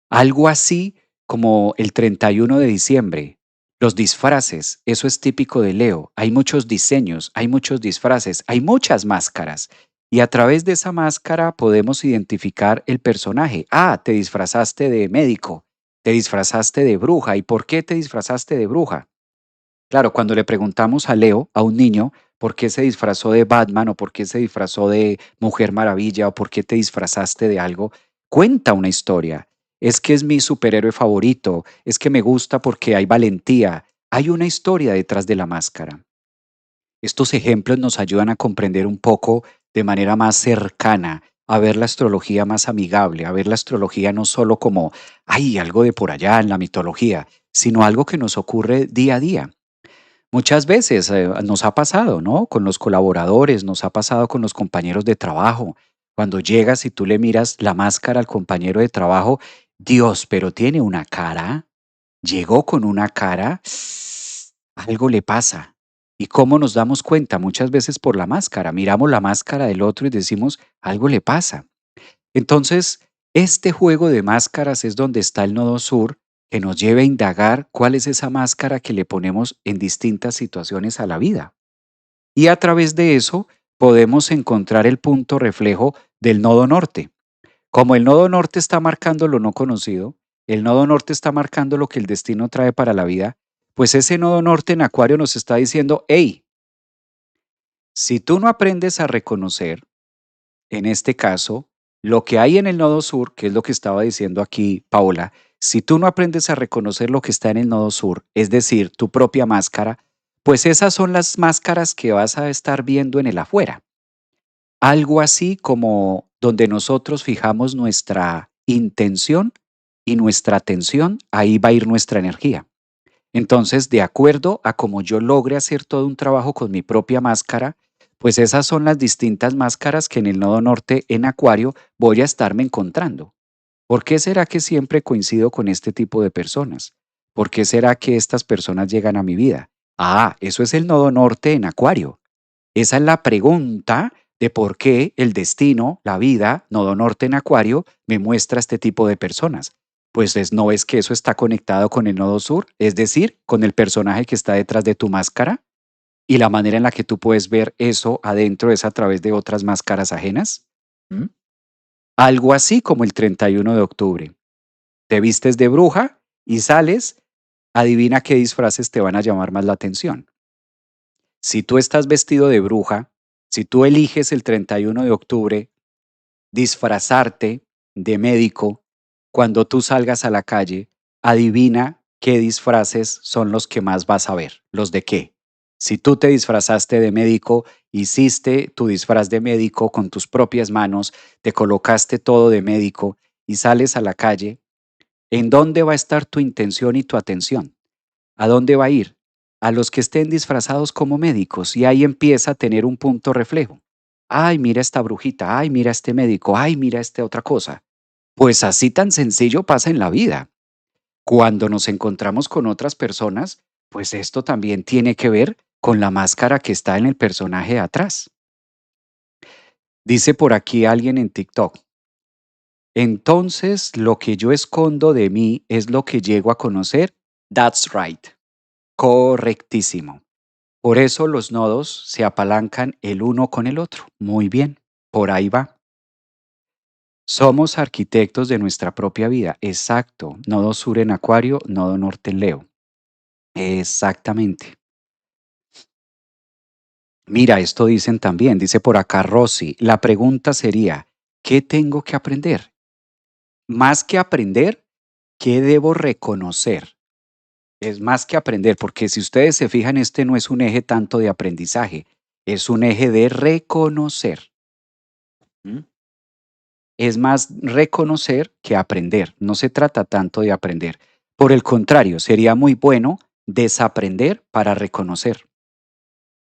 Algo así como el 31 de diciembre. Los disfraces, eso es típico de Leo. Hay muchos diseños, hay muchos disfraces, hay muchas máscaras. Y a través de esa máscara podemos identificar el personaje. Ah, te disfrazaste de médico, te disfrazaste de bruja. ¿Y por qué te disfrazaste de bruja? Claro, cuando le preguntamos a Leo, a un niño, por qué se disfrazó de Batman o por qué se disfrazó de Mujer Maravilla o por qué te disfrazaste de algo, cuenta una historia. Es que es mi superhéroe favorito, es que me gusta porque hay valentía. Hay una historia detrás de la máscara. Estos ejemplos nos ayudan a comprender un poco de manera más cercana, a ver la astrología más amigable, a ver la astrología no solo como, hay algo de por allá en la mitología, sino algo que nos ocurre día a día. Muchas veces nos ha pasado, ¿no? Con los colaboradores, nos ha pasado con los compañeros de trabajo. Cuando llegas y tú le miras la máscara al compañero de trabajo, Dios, pero tiene una cara, llegó con una cara, algo le pasa. ¿Y cómo nos damos cuenta? Muchas veces por la máscara. Miramos la máscara del otro y decimos, algo le pasa. Entonces, este juego de máscaras es donde está el nodo sur que nos lleva a indagar cuál es esa máscara que le ponemos en distintas situaciones a la vida. Y a través de eso podemos encontrar el punto reflejo del nodo norte. Como el nodo norte está marcando lo no conocido, el nodo norte está marcando lo que el destino trae para la vida, pues ese nodo norte en Acuario nos está diciendo, hey, si tú no aprendes a reconocer en este caso, lo que hay en el nodo sur, que es lo que estaba diciendo aquí Paola, si tú no aprendes a reconocer lo que está en el nodo sur, es decir, tu propia máscara, pues esas son las máscaras que vas a estar viendo en el afuera. Algo así como donde nosotros fijamos nuestra intención y nuestra atención, ahí va a ir nuestra energía. Entonces, de acuerdo a cómo yo logre hacer todo un trabajo con mi propia máscara, pues esas son las distintas máscaras que en el nodo norte en Acuario voy a estarme encontrando. ¿Por qué será que siempre coincido con este tipo de personas? ¿Por qué será que estas personas llegan a mi vida? Ah, eso es el nodo norte en Acuario. Esa es la pregunta de por qué el destino, la vida, nodo norte en Acuario, me muestra este tipo de personas. Pues no es que eso está conectado con el nodo sur, es decir, con el personaje que está detrás de tu máscara y la manera en la que tú puedes ver eso adentro es a través de otras máscaras ajenas. ¿Mm? Algo así como el 31 de octubre. Te vistes de bruja y sales, adivina qué disfraces te van a llamar más la atención. Si tú estás vestido de bruja, si tú eliges el 31 de octubre disfrazarte de médico, cuando tú salgas a la calle, adivina qué disfraces son los que más vas a ver. ¿Los de qué? Si tú te disfrazaste de médico, hiciste tu disfraz de médico con tus propias manos, te colocaste todo de médico y sales a la calle, ¿en dónde va a estar tu intención y tu atención? ¿A dónde va a ir? A los que estén disfrazados como médicos y ahí empieza a tener un punto reflejo. Ay, mira esta brujita, ay, mira este médico, ay, mira esta otra cosa. Pues así tan sencillo pasa en la vida. Cuando nos encontramos con otras personas, pues esto también tiene que ver con la máscara que está en el personaje de atrás. Dice por aquí alguien en TikTok, entonces lo que yo escondo de mí es lo que llego a conocer. That's right. Correctísimo. Por eso los nodos se apalancan el uno con el otro. Muy bien, por ahí va. Somos arquitectos de nuestra propia vida. Exacto. Nodo sur en Acuario, nodo norte en Leo. Exactamente. Mira, esto dicen también, dice por acá Rosy, la pregunta sería, ¿qué tengo que aprender? Más que aprender, ¿qué debo reconocer? Es más que aprender, porque si ustedes se fijan, este no es un eje tanto de aprendizaje, es un eje de reconocer. ¿M? Es más reconocer que aprender. No se trata tanto de aprender. Por el contrario, sería muy bueno desaprender para reconocer.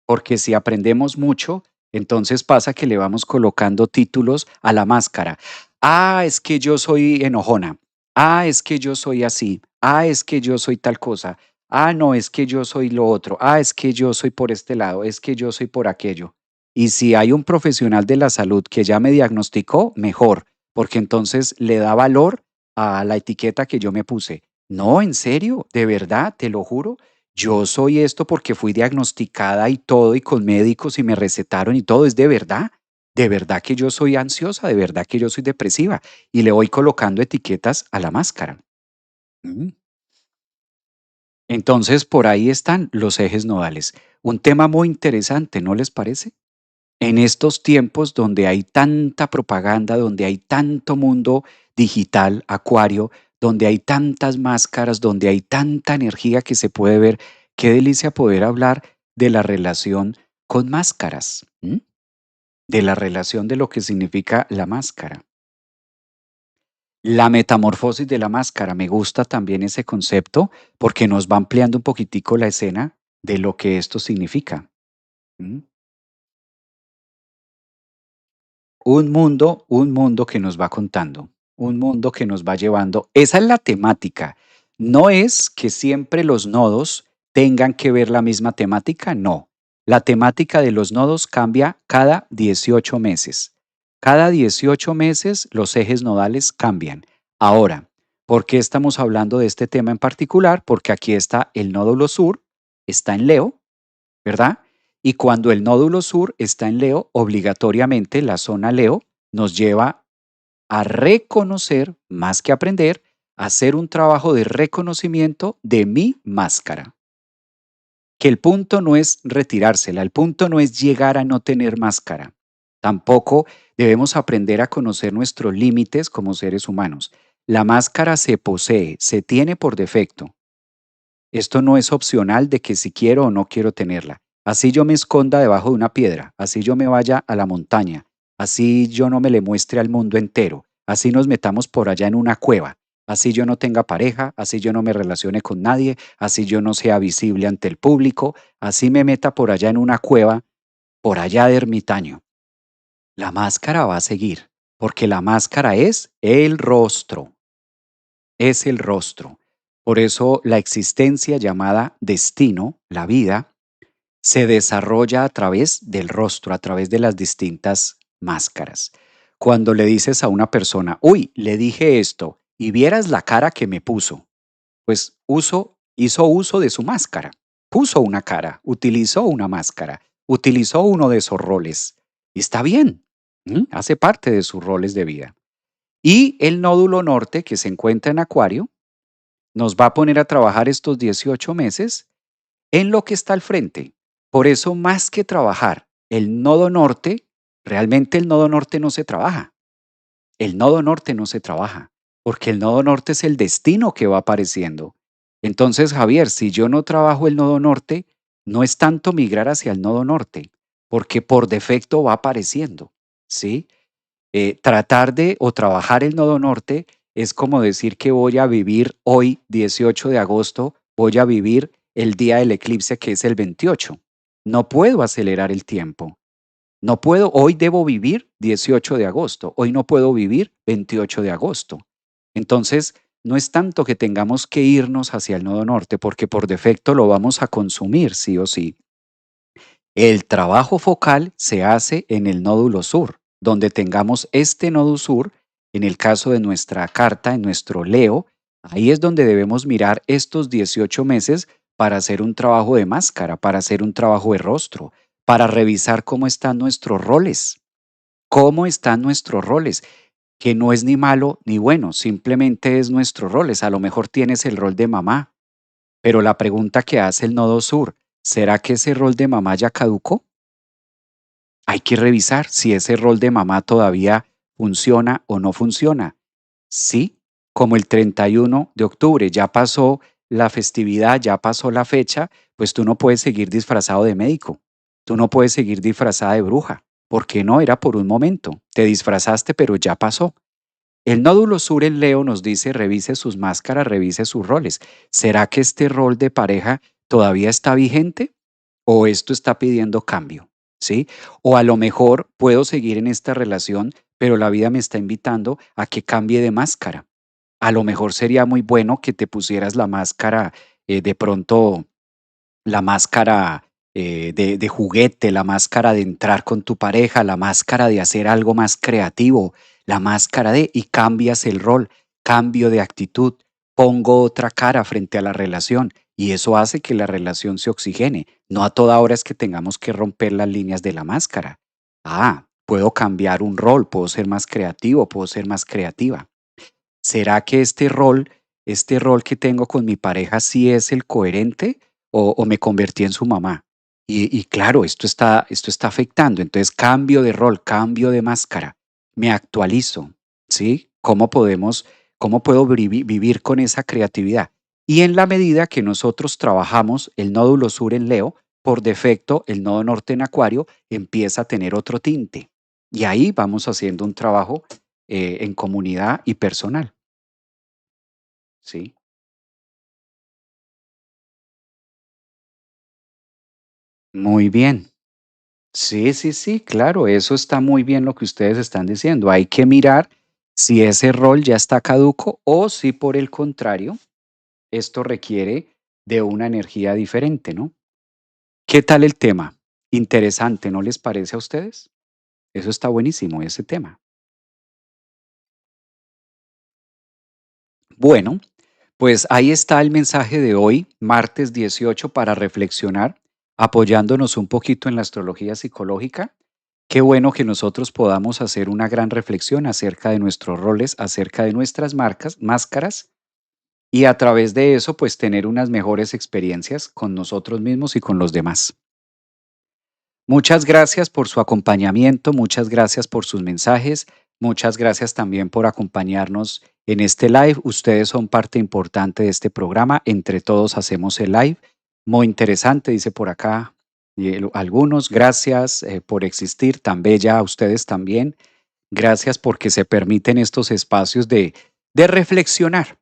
Porque si aprendemos mucho, entonces pasa que le vamos colocando títulos a la máscara. Ah, es que yo soy enojona. Ah, es que yo soy así. Ah, es que yo soy tal cosa. Ah, no, es que yo soy lo otro. Ah, es que yo soy por este lado. Es que yo soy por aquello. Y si hay un profesional de la salud que ya me diagnosticó, mejor, porque entonces le da valor a la etiqueta que yo me puse. No, en serio, de verdad, te lo juro. Yo soy esto porque fui diagnosticada y todo, y con médicos y me recetaron y todo, es de verdad. ¿De verdad que yo soy ansiosa? ¿De verdad que yo soy depresiva? Y le voy colocando etiquetas a la máscara. Mm. Entonces, por ahí están los ejes nodales. Un tema muy interesante, ¿no les parece? En estos tiempos donde hay tanta propaganda, donde hay tanto mundo digital, acuario, donde hay tantas máscaras, donde hay tanta energía que se puede ver, qué delicia poder hablar de la relación con máscaras, ¿m? De la relación de lo que significa la máscara. La metamorfosis de la máscara, me gusta también ese concepto porque nos va ampliando un poquitico la escena de lo que esto significa. ¿M? Un mundo que nos va contando, un mundo que nos va llevando. Esa es la temática. No es que siempre los nodos tengan que ver la misma temática, no. La temática de los nodos cambia cada 18 meses. Cada 18 meses los ejes nodales cambian. Ahora, ¿por qué estamos hablando de este tema en particular? Porque aquí está el nódulo sur, está en Leo, ¿verdad? Y cuando el nódulo sur está en Leo, obligatoriamente la zona Leo nos lleva a reconocer, más que aprender, a hacer un trabajo de reconocimiento de mi máscara. Que el punto no es retirársela, el punto no es llegar a no tener máscara. Tampoco debemos aprender a conocer nuestros límites como seres humanos. La máscara se posee, se tiene por defecto. Esto no es opcional de que si quiero o no quiero tenerla. Así yo me esconda debajo de una piedra, así yo me vaya a la montaña, así yo no me le muestre al mundo entero, así nos metamos por allá en una cueva, así yo no tenga pareja, así yo no me relacione con nadie, así yo no sea visible ante el público, así me meta por allá en una cueva, por allá de ermitaño. La máscara va a seguir, porque la máscara es el rostro. Por eso la existencia llamada destino, la vida, se desarrolla a través del rostro, a través de las distintas máscaras. Cuando le dices a una persona, uy, le dije esto y vieras la cara que me puso, pues hizo uso de su máscara, puso una cara, utilizó una máscara, utilizó uno de esos roles. Y está bien, hace parte de sus roles de vida. Y el nódulo norte que se encuentra en Acuario nos va a poner a trabajar estos 18 meses en lo que está al frente. Por eso, más que trabajar el nodo norte, realmente el nodo norte no se trabaja. El nodo norte no se trabaja, porque el nodo norte es el destino que va apareciendo. Entonces, Javier, si yo no trabajo el nodo norte, no es tanto migrar hacia el nodo norte, porque por defecto va apareciendo, ¿sí? Tratar de o trabajar el nodo norte es como decir que voy a vivir hoy, 18 de agosto, voy a vivir el día del eclipse que es el 28. No puedo acelerar el tiempo. No puedo, hoy debo vivir 18 de agosto, hoy no puedo vivir 28 de agosto. Entonces, no es tanto que tengamos que irnos hacia el nodo norte, porque por defecto lo vamos a consumir sí o sí. El trabajo focal se hace en el nódulo sur, donde tengamos este nódulo sur, en el caso de nuestra carta, en nuestro Leo, ahí es donde debemos mirar estos 18 meses para hacer un trabajo de máscara, para hacer un trabajo de rostro, para revisar cómo están nuestros roles, cómo están nuestros roles, que no es ni malo ni bueno, simplemente es nuestros roles. A lo mejor tienes el rol de mamá, pero la pregunta que hace el nodo sur, ¿será que ese rol de mamá ya caducó? Hay que revisar si ese rol de mamá todavía funciona o no funciona. Sí, como el 31 de octubre ya pasó la festividad, ya pasó la fecha, pues tú no puedes seguir disfrazado de médico, tú no puedes seguir disfrazada de bruja, porque no era por un momento, te disfrazaste pero ya pasó. El nódulo sur en Leo nos dice revise sus máscaras, revise sus roles. ¿Será que este rol de pareja todavía está vigente o esto está pidiendo cambio? ¿Sí? O a lo mejor puedo seguir en esta relación, pero la vida me está invitando a que cambie de máscara. A lo mejor sería muy bueno que te pusieras la máscara, de pronto la máscara de juguete, la máscara de entrar con tu pareja, la máscara de hacer algo más creativo, la máscara de y cambias el rol, cambio de actitud, pongo otra cara frente a la relación y eso hace que la relación se oxigene. No a toda hora es que tengamos que romper las líneas de la máscara. Ah, puedo cambiar un rol, puedo ser más creativo, puedo ser más creativa. ¿Será que este rol que tengo con mi pareja sí es el coherente o me convertí en su mamá? Y claro, esto está afectando. Entonces cambio de rol, cambio de máscara, me actualizo, ¿sí? ¿Cómo puedo vivir con esa creatividad? Y en la medida que nosotros trabajamos el nódulo sur en Leo, por defecto el nodo norte en Acuario empieza a tener otro tinte. Y ahí vamos haciendo un trabajo en comunidad y personal, ¿sí? Muy bien. Sí, sí, sí, claro, eso está muy bien lo que ustedes están diciendo. Hay que mirar si ese rol ya está caduco o si por el contrario, esto requiere de una energía diferente, ¿no? ¿Qué tal el tema? Interesante, ¿no les parece a ustedes? Eso está buenísimo, ese tema. Bueno, pues ahí está el mensaje de hoy, martes 18, para reflexionar, apoyándonos un poquito en la astrología psicológica. Qué bueno que nosotros podamos hacer una gran reflexión acerca de nuestros roles, acerca de nuestras máscaras, y a través de eso, pues tener unas mejores experiencias con nosotros mismos y con los demás. Muchas gracias por su acompañamiento, muchas gracias por sus mensajes, muchas gracias también por acompañarnos en este live. Ustedes son parte importante de este programa. Entre todos hacemos el live. Muy interesante, dice por acá algunos. Gracias por existir, tan bella a ustedes también. Gracias porque se permiten estos espacios de reflexionar.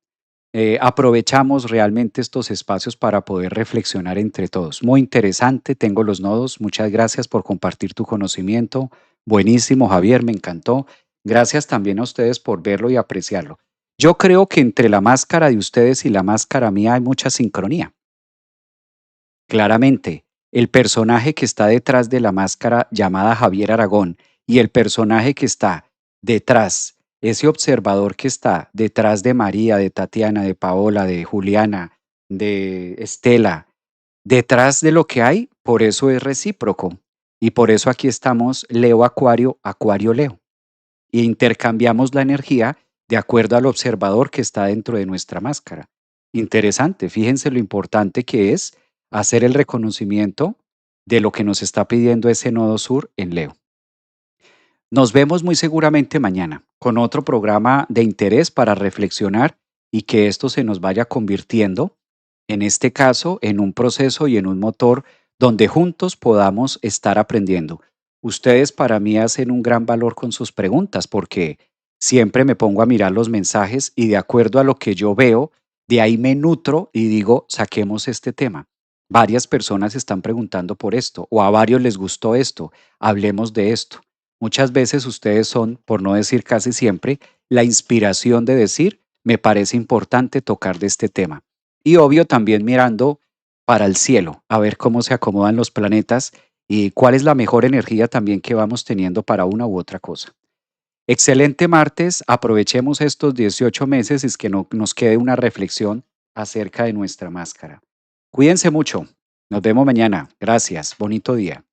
Aprovechamos realmente estos espacios para poder reflexionar entre todos. Muy interesante, tengo los nodos. Muchas gracias por compartir tu conocimiento. Buenísimo, Javier, me encantó. Gracias también a ustedes por verlo y apreciarlo. Yo creo que entre la máscara de ustedes y la máscara mía hay mucha sincronía. Claramente, el personaje que está detrás de la máscara llamada Javier Aragón y el personaje que está detrás, ese observador que está detrás de María, de Tatiana, de Paola, de Juliana, de Estela, detrás de lo que hay, por eso es recíproco. Y por eso aquí estamos Leo Acuario, Acuario Leo. Y intercambiamos la energía de acuerdo al observador que está dentro de nuestra máscara. Interesante, fíjense lo importante que es hacer el reconocimiento de lo que nos está pidiendo ese nodo sur en Leo. Nos vemos muy seguramente mañana con otro programa de interés para reflexionar y que esto se nos vaya convirtiendo, en este caso, en un proceso y en un motor donde juntos podamos estar aprendiendo. Ustedes para mí hacen un gran valor con sus preguntas porque siempre me pongo a mirar los mensajes y de acuerdo a lo que yo veo, de ahí me nutro y digo, saquemos este tema. Varias personas están preguntando por esto o a varios les gustó esto, hablemos de esto. Muchas veces ustedes son, por no decir casi siempre, la inspiración de decir, me parece importante tocar de este tema. Y obvio también mirando para el cielo, a ver cómo se acomodan los planetas y cuál es la mejor energía también que vamos teniendo para una u otra cosa. Excelente martes, aprovechemos estos 18 meses y es que no, nos quede una reflexión acerca de nuestra máscara. Cuídense mucho, nos vemos mañana. Gracias, bonito día.